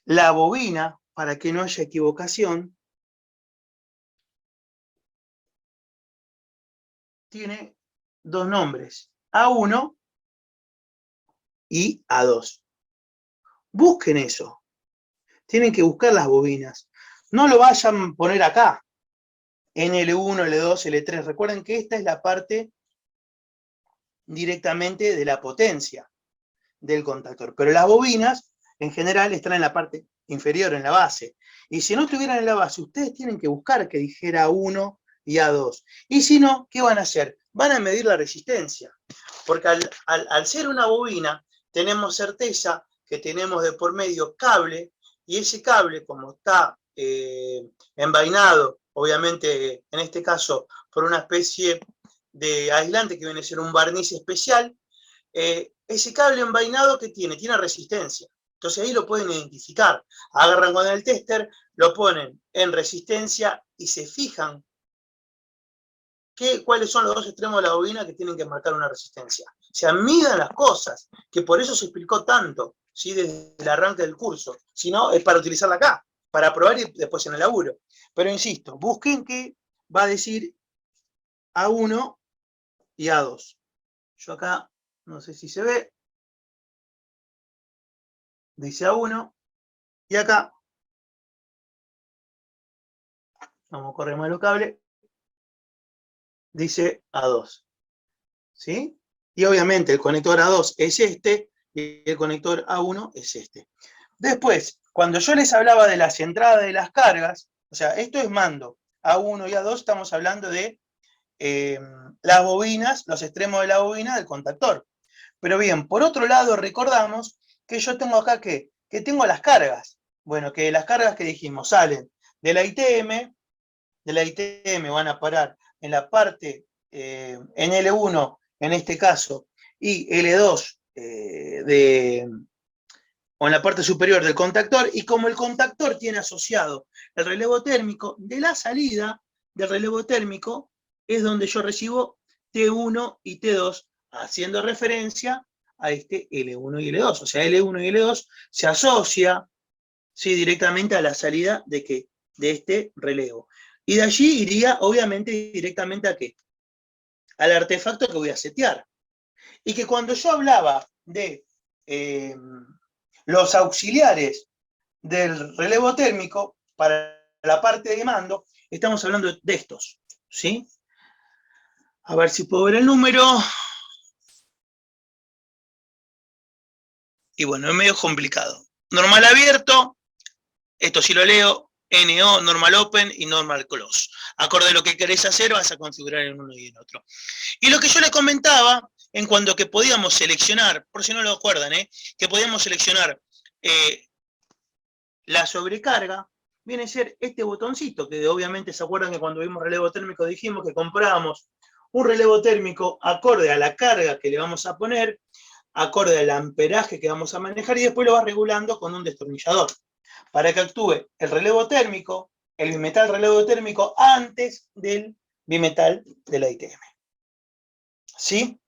A: la bobina, para que no haya equivocación, tiene dos nombres, A1 y A2. Busquen eso. Tienen que buscar las bobinas. No lo vayan a poner acá, en L1, L2, L3. Recuerden que esta es la parte directamente de la potencia del contactor. Pero las bobinas, en general, están en la parte inferior, en la base. Y si no estuvieran en la base, ustedes tienen que buscar que dijera A1 y A2. Y si no, ¿qué van a hacer? Van a medir la resistencia. Porque al ser una bobina, tenemos certeza que tenemos de por medio cable, y ese cable, como está envainado, obviamente, en este caso, por una especie de aislante que viene a ser un barniz especial, ese cable envainado que tiene resistencia. Entonces ahí lo pueden identificar. Agarran con el tester, lo ponen en resistencia y se fijan cuáles son los dos extremos de la bobina que tienen que marcar una resistencia. O sea, midan las cosas, que por eso se explicó tanto, ¿sí? Desde el arranque del curso. Si no, es para utilizarla acá, para probar y después en el laburo. Pero insisto, busquen qué va a decir A1 y A2. Yo acá, no sé si se ve, dice A1, y acá, vamos a correr más los cables, dice A2, ¿sí? Y obviamente el conector A2 es este, y el conector A1 es este. Después, cuando yo les hablaba de las entradas de las cargas, o sea, esto es mando, A1 y A2, estamos hablando de las bobinas, los extremos de la bobina del contactor. Pero bien, por otro lado, recordamos que yo tengo acá que tengo las cargas. Bueno, que las cargas que dijimos salen de la ITM van a parar en la parte, en L1, en este caso, y L2 o en la parte superior del contactor, y como el contactor tiene asociado el relevo térmico, de la salida del relevo térmico es donde yo recibo T1 y T2, haciendo referencia a este L1 y L2. O sea, L1 y L2 se asocia, ¿sí?, directamente a la salida de este relevo. Y de allí iría, obviamente, directamente ¿a qué? Al artefacto que voy a setear. Y que cuando yo hablaba de los auxiliares del relevo térmico para la parte de mando, estamos hablando de estos, ¿sí? A ver si puedo ver el número. Y bueno, es medio complicado. Normal abierto, esto sí lo leo, NO, normal open y normal close. Acorde a lo que querés hacer, vas a configurar en uno y en otro. Y lo que yo les comentaba, en cuanto a que podíamos seleccionar, por si no lo acuerdan, que podíamos seleccionar la sobrecarga, viene a ser este botoncito, que obviamente se acuerdan que cuando vimos relevo térmico dijimos que comprábamos un relevo térmico acorde a la carga que le vamos a poner, acorde al amperaje que vamos a manejar, y después lo vas regulando con un destornillador, para que actúe el relevo térmico, el bimetal relevo térmico, antes del bimetal de la ITM. ¿Sí?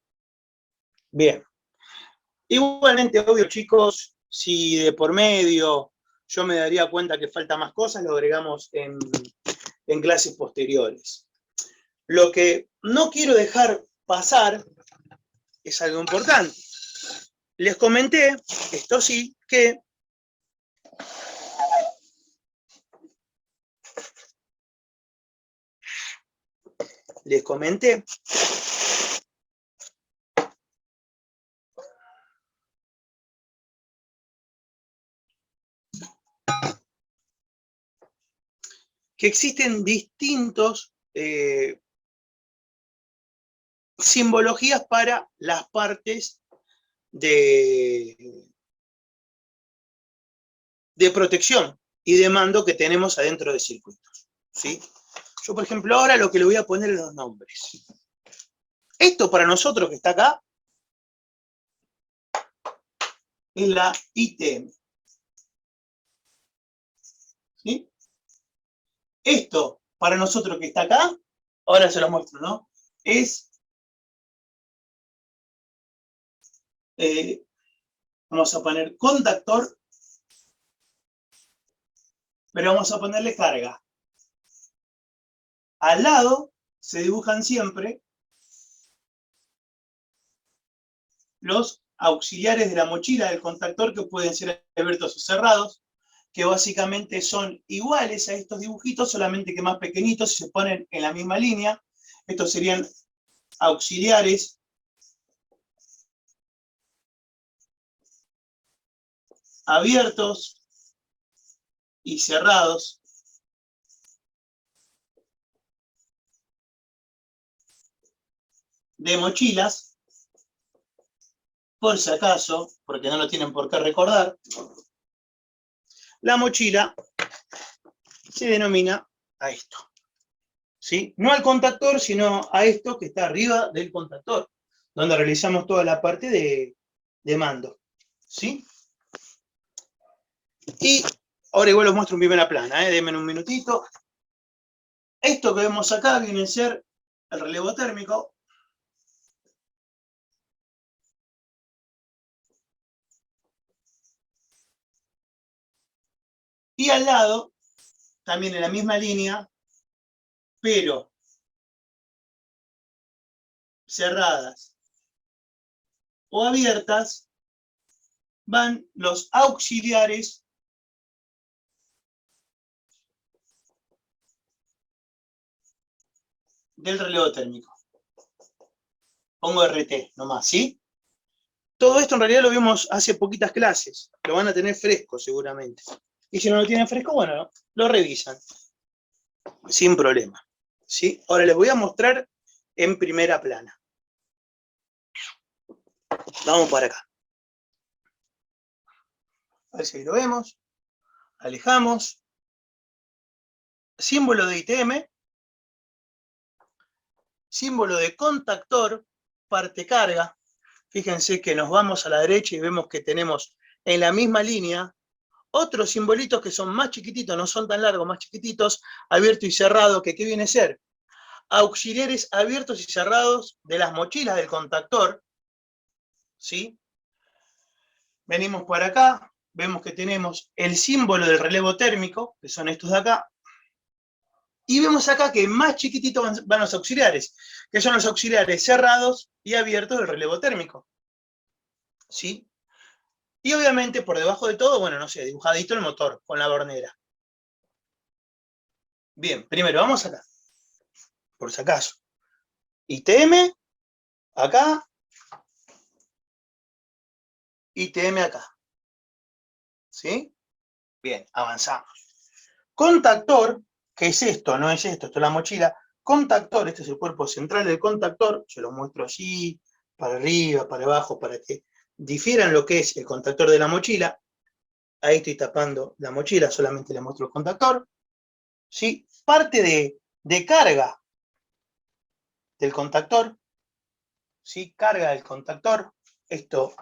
A: Bien. Igualmente, obvio, chicos, si de por medio yo me daría cuenta que falta más cosas, lo agregamos en clases posteriores. Lo que no quiero dejar pasar es algo importante. Les comenté, esto sí, que les comenté que existen distintos simbologías para las partes de protección y de mando que tenemos adentro de circuitos, ¿sí? Yo, por ejemplo, ahora lo que le voy a poner es los nombres. Esto para nosotros que está acá es la ITM. ¿Sí? Esto para nosotros que está acá, ahora se lo muestro, ¿no? Es, vamos a poner contactor, pero vamos a ponerle carga. Al lado se dibujan siempre los auxiliares de la mochila del contactor, que pueden ser abiertos o cerrados, que básicamente son iguales a estos dibujitos, solamente que más pequeñitos, y se ponen en la misma línea. Estos serían auxiliares abiertos y cerrados de mochilas, por si acaso, porque no lo tienen por qué recordar. La mochila se denomina a esto, ¿sí? No al contactor, sino a esto que está arriba del contactor, donde realizamos toda la parte de mando, ¿sí? Y ahora igual os muestro en primera plana, denme un minutito. Esto que vemos acá viene a ser el relevo térmico. Y al lado, también en la misma línea, pero cerradas o abiertas, van los auxiliares del relevo térmico. Pongo RT nomás, ¿sí? Todo esto en realidad lo vimos hace poquitas clases. Lo van a tener fresco seguramente. Y si no lo tienen fresco, bueno, lo revisan. Sin problema, ¿sí? Ahora les voy a mostrar en primera plana. Vamos para acá. A ver si lo vemos. Alejamos. Símbolo de ITM. Símbolo de contactor, parte carga. Fíjense que nos vamos a la derecha y vemos que tenemos en la misma línea otros simbolitos que son más chiquititos, no son tan largos, más chiquititos, abierto y cerrado, que ¿qué viene a ser? Auxiliares abiertos y cerrados de las mochilas del contactor, ¿sí? Venimos por acá, vemos que tenemos el símbolo del relevo térmico, que son estos de acá, y vemos acá que más chiquititos van los auxiliares, que son los auxiliares cerrados y abiertos del relevo térmico, ¿sí? Y obviamente por debajo de todo, bueno, no sé, dibujadito el motor con la bornera. Bien, primero vamos acá, por si acaso. ITM, acá, ITM acá. ¿Sí? Bien, avanzamos. Contactor, que es esto, no es esto, esto es la mochila. Contactor, este es el cuerpo central del contactor, se lo muestro así, para arriba, para abajo, para que difieran lo que es el contactor de la mochila. Ahí estoy tapando la mochila, solamente le muestro el contactor. ¿Sí? Parte de carga del contactor. ¿Sí? Carga del contactor. Esto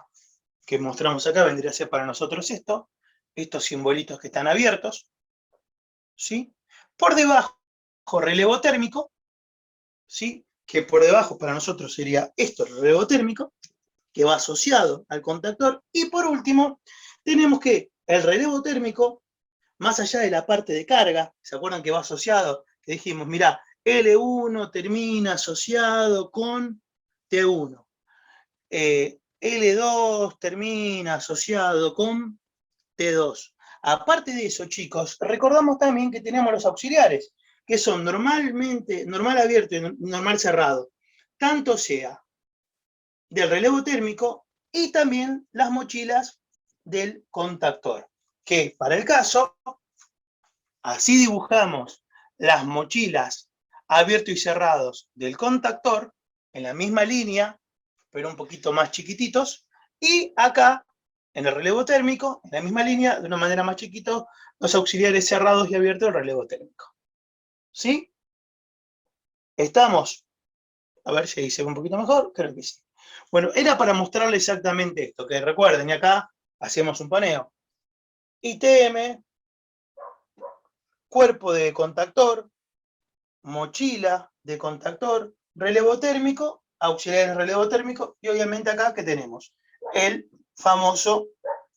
A: que mostramos acá vendría a ser para nosotros esto. Estos simbolitos que están abiertos. ¿Sí? Por debajo, relevo térmico. ¿Sí? Que por debajo para nosotros sería esto, el relevo térmico, que va asociado al contactor. Y por último, tenemos que el relevo térmico, más allá de la parte de carga, ¿se acuerdan que va asociado? Que dijimos, mirá, L1 termina asociado con T1. L2 termina asociado con T2. Aparte de eso, chicos, recordamos también que tenemos los auxiliares, que son normal abierto y normal cerrado. Tanto sea del relevo térmico y también las mochilas del contactor. Que para el caso, así dibujamos las mochilas abiertos y cerrados del contactor en la misma línea, pero un poquito más chiquititos, y acá, en el relevo térmico, en la misma línea, de una manera más chiquito, los auxiliares cerrados y abiertos del relevo térmico. ¿Sí? ¿Estamos? A ver si ahí se ve un poquito mejor, creo que sí. Bueno, era para mostrarle exactamente esto, que recuerden, y acá hacemos un paneo. ITM, cuerpo de contactor, mochila de contactor, relevo térmico, auxiliares de relevo térmico, y obviamente acá, ¿qué tenemos? El famoso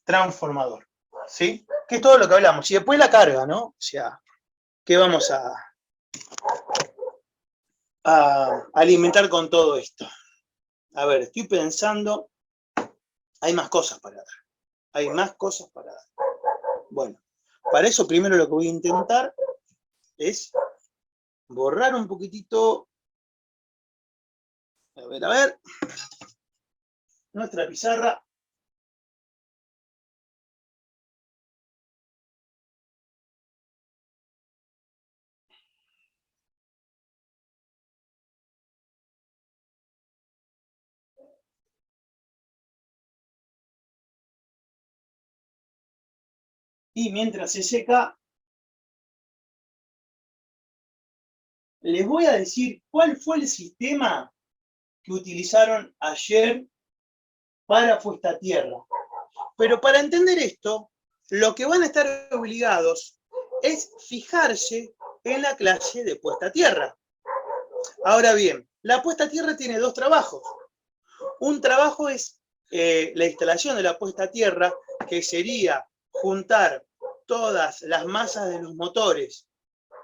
A: transformador, ¿sí? Que es todo lo que hablamos. Y después la carga, ¿no? O sea, ¿qué vamos a alimentar con todo esto? A ver, estoy pensando, hay más cosas para dar. Hay más cosas para dar. Bueno, para eso primero lo que voy a intentar es borrar un poquitito, a ver, nuestra pizarra. Y mientras se seca, les voy a decir cuál fue el sistema que utilizaron ayer para puesta a tierra. Pero para entender esto, lo que van a estar obligados es fijarse en la clase de puesta a tierra. Ahora bien, la puesta a tierra tiene dos trabajos. Un trabajo es la instalación de la puesta a tierra, que sería juntar todas las masas de los motores,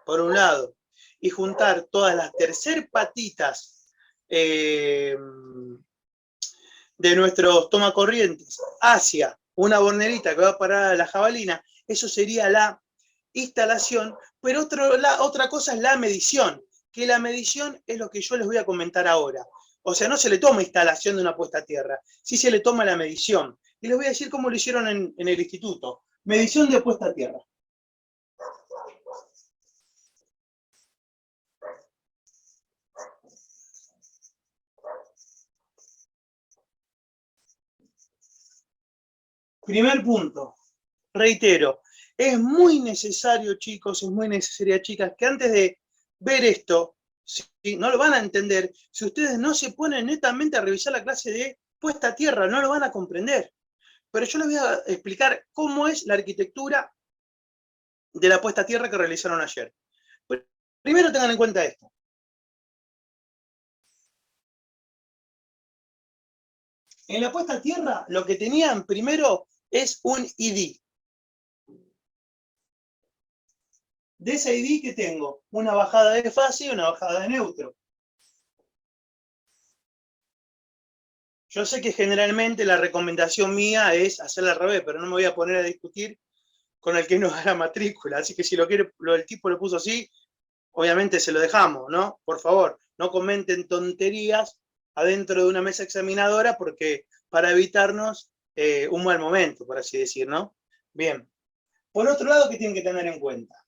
A: por un lado, y juntar todas las tercer patitas de nuestros tomacorrientes hacia una bornerita que va a parar a la jabalina. Eso sería la instalación, pero otra cosa es la medición, que la medición es lo que yo les voy a comentar ahora. O sea, no se le toma instalación de una puesta a tierra, sí se le toma la medición. Y les voy a decir cómo lo hicieron en el instituto. Medición de puesta a tierra. Primer punto, reitero, es muy necesario, chicos, es muy necesaria, chicas, que antes de ver esto, ¿sí? No lo van a entender, si ustedes no se ponen netamente a revisar la clase de puesta a tierra, no lo van a comprender. Pero yo les voy a explicar cómo es la arquitectura de la puesta a tierra que realizaron ayer. Primero tengan en cuenta esto. En la puesta a tierra, lo que tenían primero es un ID. De ese ID que tengo, una bajada de fase y una bajada de neutro. Yo sé que generalmente la recomendación mía es hacerla al revés, pero no me voy a poner a discutir con el que no da la matrícula. Así que si lo quiere, el tipo lo puso así, obviamente se lo dejamos, ¿no? Por favor, no comenten tonterías adentro de una mesa examinadora, porque para evitarnos un mal momento, por así decir, ¿no? Bien. Por otro lado, ¿qué tienen que tener en cuenta?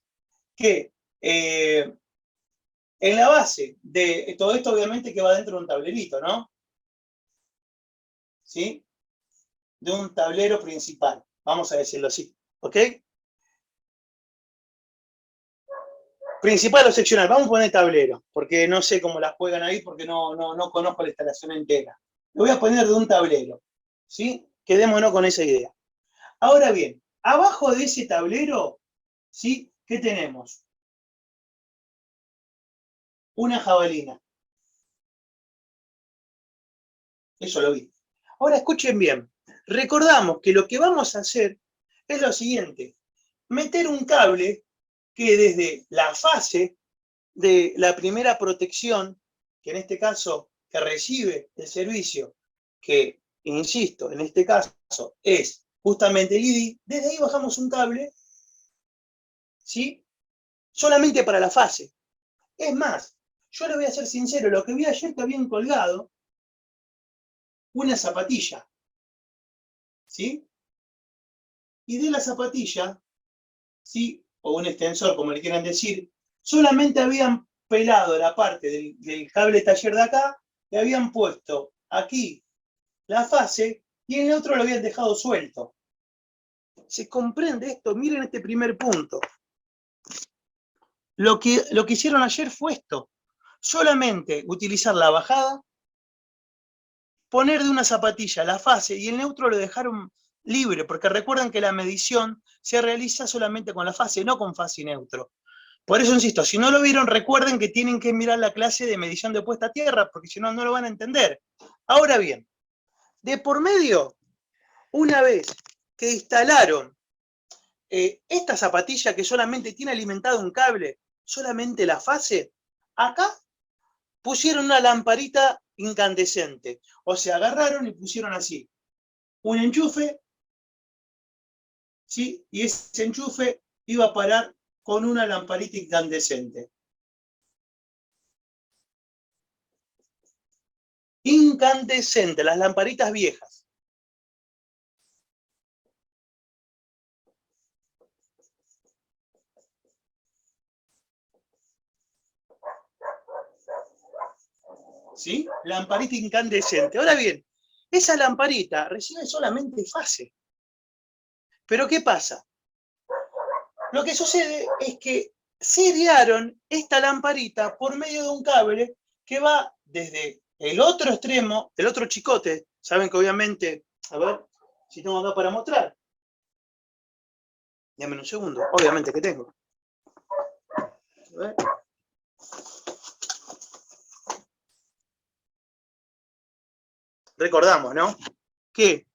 A: Que en la base de todo esto, obviamente, que va dentro de un tablerito, ¿no? ¿Sí? De un tablero principal, vamos a decirlo así. ¿Ok? Principal o seccional, vamos a poner tablero, porque no sé cómo las juegan ahí, porque no conozco la instalación entera. Lo voy a poner de un tablero, ¿sí? Quedémonos con esa idea. Ahora bien, abajo de ese tablero, ¿sí? ¿Qué tenemos? Una jabalina. Eso lo vi. Ahora escuchen bien. Recordamos que lo que vamos a hacer es lo siguiente. Meter un cable que desde la fase de la primera protección, que en este caso que recibe el servicio, que, insisto, en este caso es justamente el ID, desde ahí bajamos un cable, ¿sí? Solamente para la fase. Es más, yo les voy a ser sincero, lo que vi ayer que habían colgado una zapatilla, ¿sí? Y de la zapatilla, ¿sí? O un extensor, como le quieran decir, solamente habían pelado la parte del cable taller de acá, le habían puesto aquí la fase y en el otro lo habían dejado suelto. ¿Se comprende esto? Miren este primer punto. Lo que hicieron ayer fue esto. Solamente utilizar la bajada, poner de una zapatilla la fase y el neutro lo dejaron libre, porque recuerden que la medición se realiza solamente con la fase, no con fase y neutro. Por eso insisto, si no lo vieron, recuerden que tienen que mirar la clase de medición de puesta a tierra, porque si no, no lo van a entender. Ahora bien, de por medio, una vez que instalaron esta zapatilla que solamente tiene alimentado un cable, solamente la fase, acá pusieron una lamparita incandescente. O sea, agarraron y pusieron así un enchufe, ¿sí? Y ese enchufe iba a parar con una lamparita incandescente. Incandescente, las lamparitas viejas. ¿Sí? Lamparita incandescente. Ahora bien, esa lamparita recibe solamente fase. Pero ¿qué pasa? Lo que sucede es que seriaron esta lamparita por medio de un cable que va desde el otro extremo, el otro chicote. Saben que obviamente, a ver si tengo acá para mostrar. Dame un segundo, obviamente que tengo. A ver. Recordamos, ¿no? Que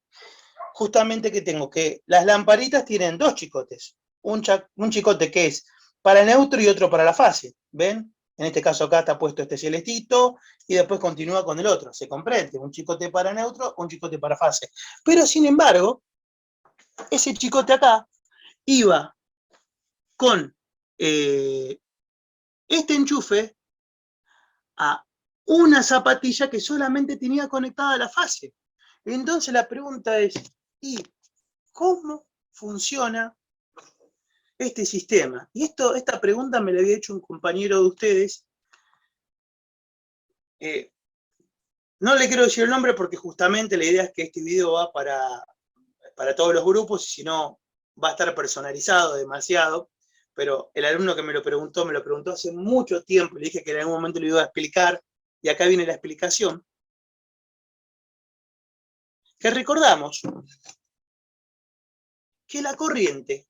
A: justamente que tengo que las lamparitas tienen dos chicotes. Un chicote que es para neutro y otro para la fase. ¿Ven? En este caso acá está puesto este celestito y después continúa con el otro. Se comprende, un chicote para neutro, un chicote para fase. Pero sin embargo, ese chicote acá iba con este enchufe a una zapatilla que solamente tenía conectada la fase. Entonces la pregunta es, ¿y cómo funciona este sistema? Y esta pregunta me la había hecho un compañero de ustedes. No le quiero decir el nombre porque justamente la idea es que este video va para todos los grupos, y si no, va a estar personalizado demasiado. Pero el alumno que me lo preguntó hace mucho tiempo, le dije que en algún momento le iba a explicar, y acá viene la explicación. Que recordamos que la corriente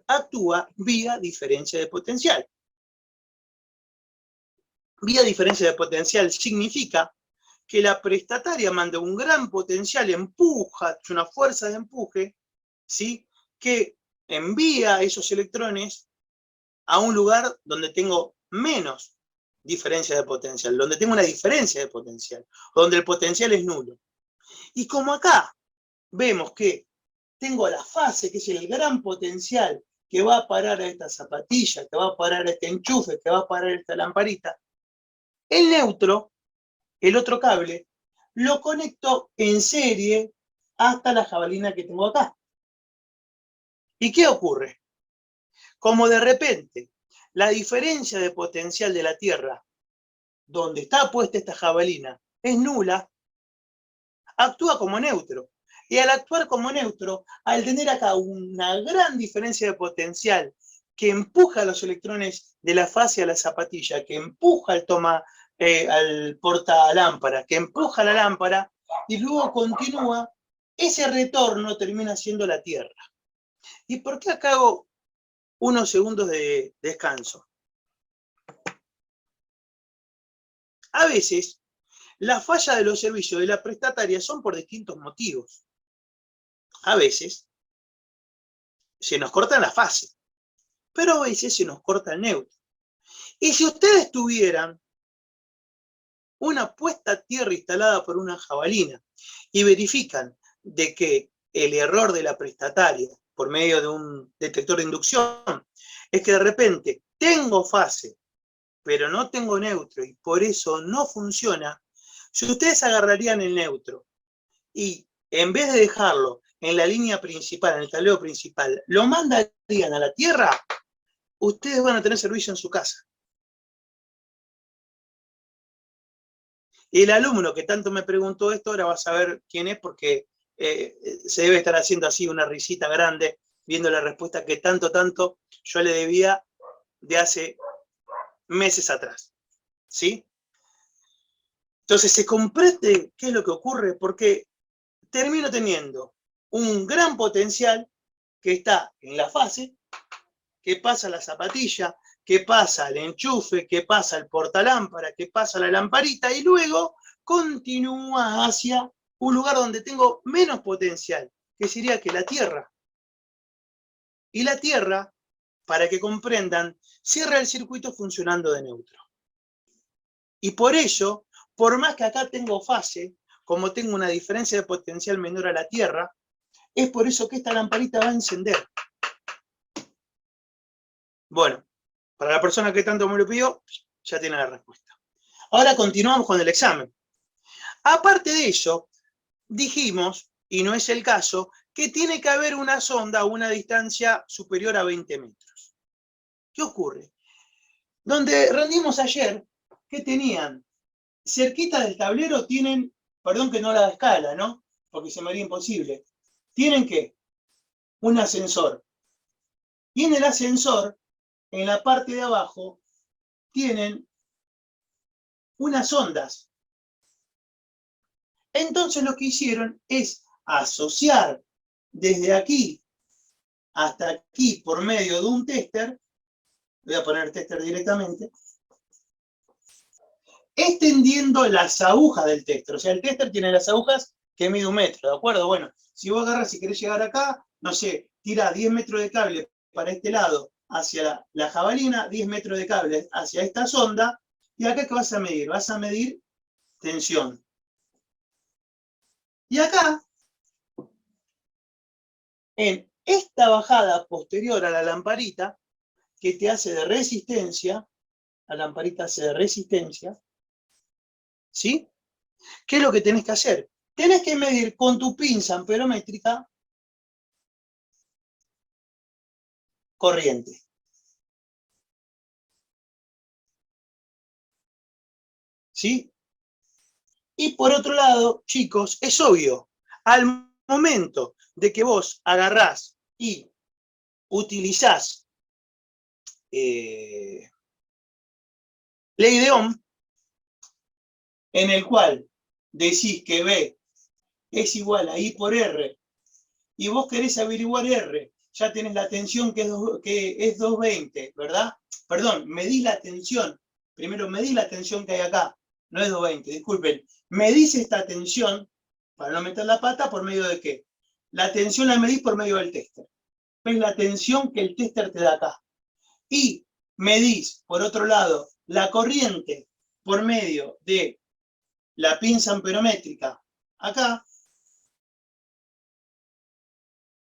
A: actúa vía diferencia de potencial. Vía diferencia de potencial significa que la prestataria manda un gran potencial, empuja, una fuerza de empuje, ¿sí? Que envía esos electrones a un lugar donde tengo menos diferencia de potencial, donde tengo una diferencia de potencial, donde el potencial es nulo. Y como acá vemos que tengo la fase, que es el gran potencial que va a parar a esta zapatilla, que va a parar a este enchufe, que va a parar a esta lamparita, el neutro, el otro cable, lo conecto en serie hasta la jabalina que tengo acá. ¿Y qué ocurre? Como de repente la diferencia de potencial de la Tierra, donde está puesta esta jabalina, es nula, actúa como neutro. Y al actuar como neutro, al tener acá una gran diferencia de potencial que empuja a los electrones de la fase a la zapatilla, que empuja al portalámpara, que empuja la lámpara, y luego continúa, ese retorno termina siendo la Tierra. ¿Y por qué acá hago unos segundos de descanso? A veces, la falla de los servicios de la prestataria son por distintos motivos. A veces, se nos corta la fase, pero a veces se nos corta el neutro. Y si ustedes tuvieran una puesta a tierra instalada por una jabalina y verifican de que el error de la prestataria, por medio de un detector de inducción, es que de repente tengo fase, pero no tengo neutro y por eso no funciona, si ustedes agarrarían el neutro y en vez de dejarlo en la línea principal, en el tablero principal, lo mandarían a la Tierra, ustedes van a tener servicio en su casa. El alumno que tanto me preguntó esto, ahora va a saber quién es, porque se debe estar haciendo así una risita grande, viendo la respuesta que tanto yo le debía de hace meses atrás. ¿Sí? Entonces se comprende qué es lo que ocurre, porque termino teniendo un gran potencial que está en la fase, que pasa la zapatilla, que pasa el enchufe, que pasa el portalámpara, que pasa la lamparita, y luego continúa hacia un lugar donde tengo menos potencial, que sería que la Tierra. Y la Tierra, para que comprendan, cierra el circuito funcionando de neutro. Y por ello, por más que acá tengo fase, como tengo una diferencia de potencial menor a la Tierra, es por eso que esta lamparita va a encender. Bueno, para la persona que tanto me lo pidió, ya tiene la respuesta. Ahora continuamos con el examen. Aparte de ello, dijimos, y no es el caso, que tiene que haber una sonda a una distancia superior a 20 metros. ¿Qué ocurre? Donde rendimos ayer, que tenían cerquita del tablero, tienen, perdón que no la escala, ¿no? Porque se me haría imposible. ¿Tienen qué? Un ascensor. Y en el ascensor, en la parte de abajo, tienen unas ondas. Entonces lo que hicieron es asociar desde aquí hasta aquí por medio de un tester, voy a poner tester directamente, extendiendo las agujas del tester. O sea, el tester tiene las agujas que mide 1 metro, ¿de acuerdo? Bueno, si vos agarras y querés llegar acá, no sé, tira 10 metros de cable para este lado hacia la jabalina, 10 metros de cable hacia esta sonda, y acá ¿qué vas a medir? Vas a medir tensión. Y acá, en esta bajada posterior a la lamparita, que te hace de resistencia, la lamparita hace de resistencia, ¿sí? ¿Qué es lo que tenés que hacer? Tenés que medir con tu pinza amperométrica corriente. ¿Sí? Y por otro lado, chicos, es obvio, al momento de que vos agarrás y utilizás ley de Ohm, en el cual decís que B es igual a I por R, y vos querés averiguar R, ya tenés la tensión que es 220, ¿verdad? Perdón, medís la tensión. Primero medís la tensión que hay acá, no es 220, disculpen. Medís esta tensión, para no meter la pata, ¿por medio de qué? La tensión la medís por medio del tester. Es la tensión que el tester te da acá. Y medís, por otro lado, la corriente por medio de la pinza amperométrica acá.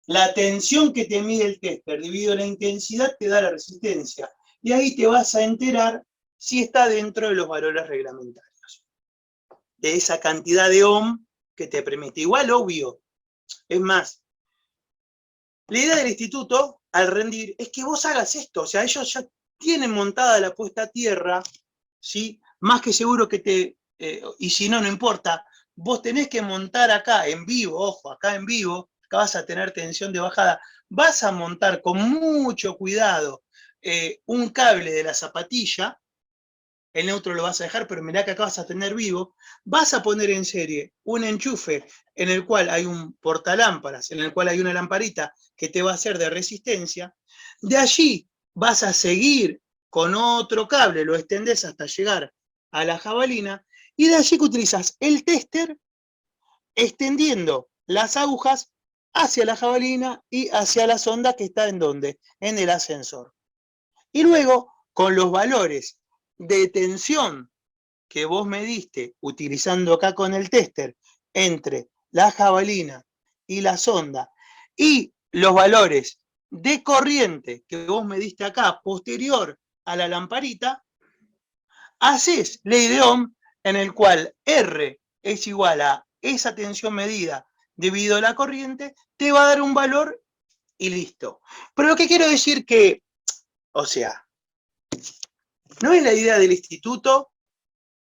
A: La tensión que te mide el tester dividido la intensidad te da la resistencia. Y ahí te vas a enterar si está dentro de los valores reglamentarios. De esa cantidad de ohm que te permite. Igual, obvio. Es más, la idea del instituto, al rendir, es que vos hagas esto. O sea, ellos ya tienen montada la puesta a tierra, ¿sí? Más que seguro que y si no, no importa, vos tenés que montar acá en vivo, ojo, acá en vivo, acá vas a tener tensión de bajada, vas a montar con mucho cuidado un cable de la zapatilla, el neutro lo vas a dejar, pero mirá que acá vas a tener vivo, vas a poner en serie un enchufe en el cual hay un portalámparas, en el cual hay una lamparita que te va a hacer de resistencia, de allí vas a seguir con otro cable, lo extendés hasta llegar a la jabalina, y de allí que utilizas el tester extendiendo las agujas hacia la jabalina y hacia la sonda que está en donde, en el ascensor. Y luego, con los valores de tensión que vos mediste utilizando acá con el tester entre la jabalina y la sonda y los valores de corriente que vos mediste acá posterior a la lamparita, haces ley de Ohm en el cual R es igual a esa tensión medida dividido a la corriente, te va a dar un valor y listo. Pero lo que quiero decir que, o sea, no es la idea del instituto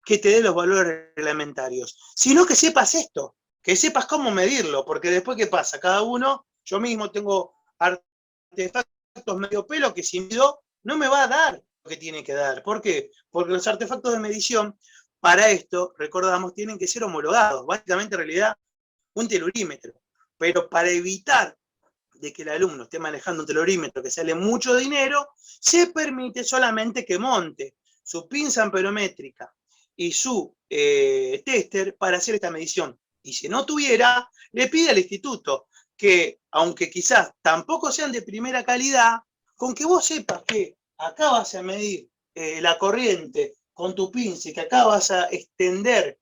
A: que te dé los valores reglamentarios, sino que sepas esto, que sepas cómo medirlo, porque después, ¿qué pasa? Cada uno, yo mismo tengo artefactos medio pelo que si mido no me va a dar lo que tiene que dar. ¿Por qué? Porque los artefactos de medición, para esto, recordamos, tienen que ser homologados, básicamente en realidad un telurímetro, pero para evitar de que el alumno esté manejando un telurímetro que sale mucho dinero, se permite solamente que monte su pinza amperométrica y su tester para hacer esta medición. Y si no tuviera, le pide al instituto que, aunque quizás tampoco sean de primera calidad, con que vos sepas que acá vas a medir la corriente con tu pinza y que acá vas a extender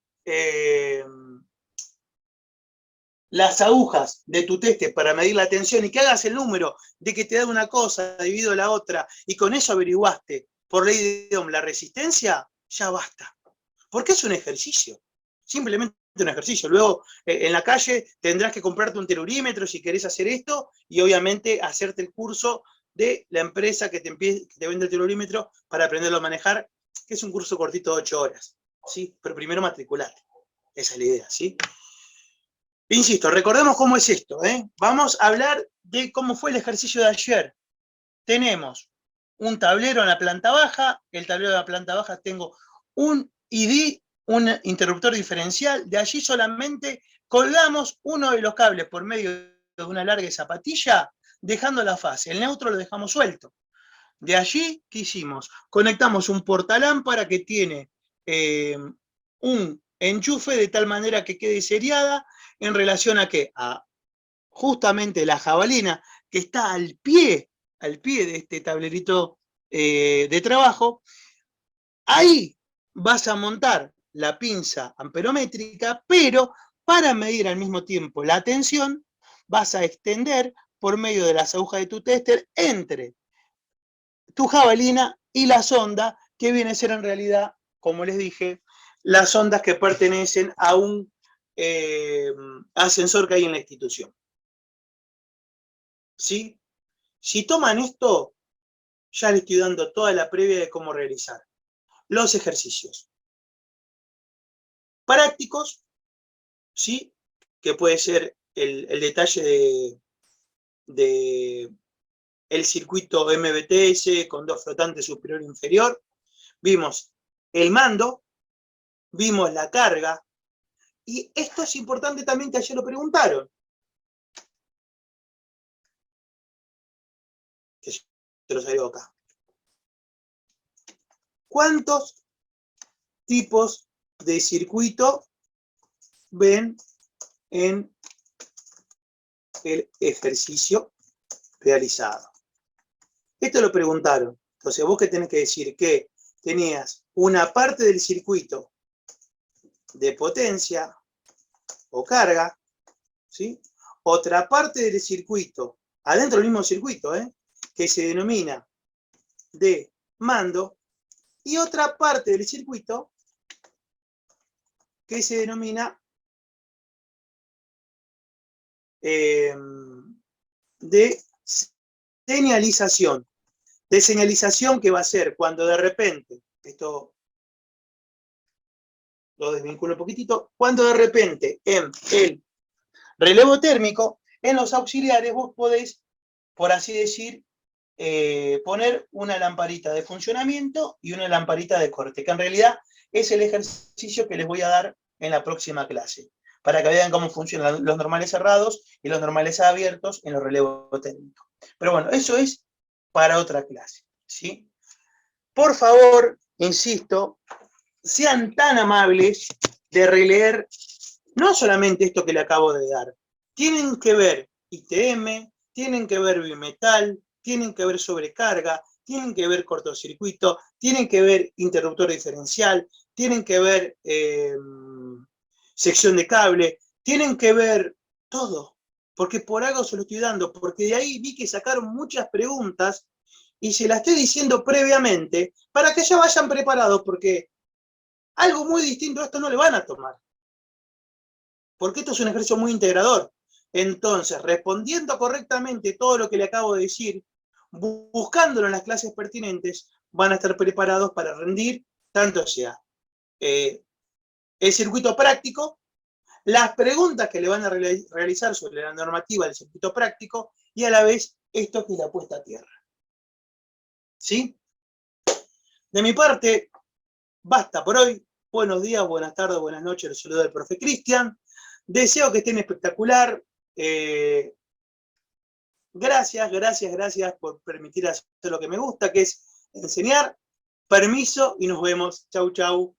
A: las agujas de tu teste para medir la tensión y que hagas el número de que te da una cosa dividido la otra y con eso averiguaste por ley de Ohm la resistencia, ya basta. Porque es un ejercicio, simplemente un ejercicio. Luego en la calle tendrás que comprarte un telurímetro si querés hacer esto y obviamente hacerte el curso de la empresa que te vende el telurímetro para aprenderlo a manejar, que es un curso cortito de 8 horas. ¿Sí? Pero primero matriculate. Esa es la idea, ¿sí? Insisto, recordemos cómo es esto, ¿eh? Vamos a hablar de cómo fue el ejercicio de ayer. Tenemos un tablero en la planta baja, el tablero de la planta baja tengo un ID, un interruptor diferencial, de allí solamente colgamos uno de los cables por medio de una larga zapatilla, dejando la fase. El neutro lo dejamos suelto. De allí, ¿qué hicimos? Conectamos un portalámpara que tiene un enchufe de tal manera que quede seriada en relación a qué? A justamente la jabalina que está al pie de este tablerito de trabajo. Ahí vas a montar la pinza amperométrica, pero para medir al mismo tiempo la tensión, vas a extender por medio de las agujas de tu tester entre tu jabalina y la sonda, que viene a ser en realidad, como les dije, las ondas que pertenecen a un ascensor que hay en la institución. ¿Sí? Si toman esto, ya les estoy dando toda la previa de cómo realizar los ejercicios prácticos, ¿sí? Que puede ser el detalle de el circuito MBTS con dos flotantes superior e inferior. Vimos el mando, vimos la carga, y esto es importante también que ayer lo preguntaron. Que yo te los agrego acá. ¿Cuántos tipos de circuito ven en el ejercicio realizado? Esto lo preguntaron. Entonces, vos que tenés que decir que tenías una parte del circuito de potencia o carga, ¿sí? Otra parte del circuito, adentro del mismo circuito, que se denomina de mando, y otra parte del circuito que se denomina de señalización. De señalización que va a ser cuando de repente, esto lo desvinculo un poquitito, cuando de repente en el relevo térmico, en los auxiliares vos podés, por así decir, poner una lamparita de funcionamiento y una lamparita de corte, que en realidad es el ejercicio que les voy a dar en la próxima clase, para que vean cómo funcionan los normales cerrados y los normales abiertos en los relevos térmicos. Pero bueno, eso es para otra clase, ¿sí? Por favor, insisto, sean tan amables de releer no solamente esto que le acabo de dar, tienen que ver ITM, tienen que ver bimetal, tienen que ver sobrecarga, tienen que ver cortocircuito, tienen que ver interruptor diferencial, tienen que ver sección de cable, tienen que ver todo, porque por algo se lo estoy dando, porque de ahí vi que sacaron muchas preguntas y se las estoy diciendo previamente para que ya vayan preparados, porque algo muy distinto a esto no le van a tomar. Porque esto es un ejercicio muy integrador. Entonces, respondiendo correctamente todo lo que le acabo de decir, buscándolo en las clases pertinentes, van a estar preparados para rendir, tanto sea el circuito práctico, las preguntas que le van a realizar sobre la normativa del circuito práctico, y a la vez esto que es la puesta a tierra. ¿Sí? De mi parte, basta por hoy. Buenos días, buenas tardes, buenas noches. Les saluda el profe Cristian. Deseo que estén espectacular. Gracias por permitir hacer lo que me gusta, que es enseñar. Permiso y nos vemos. Chau, chau.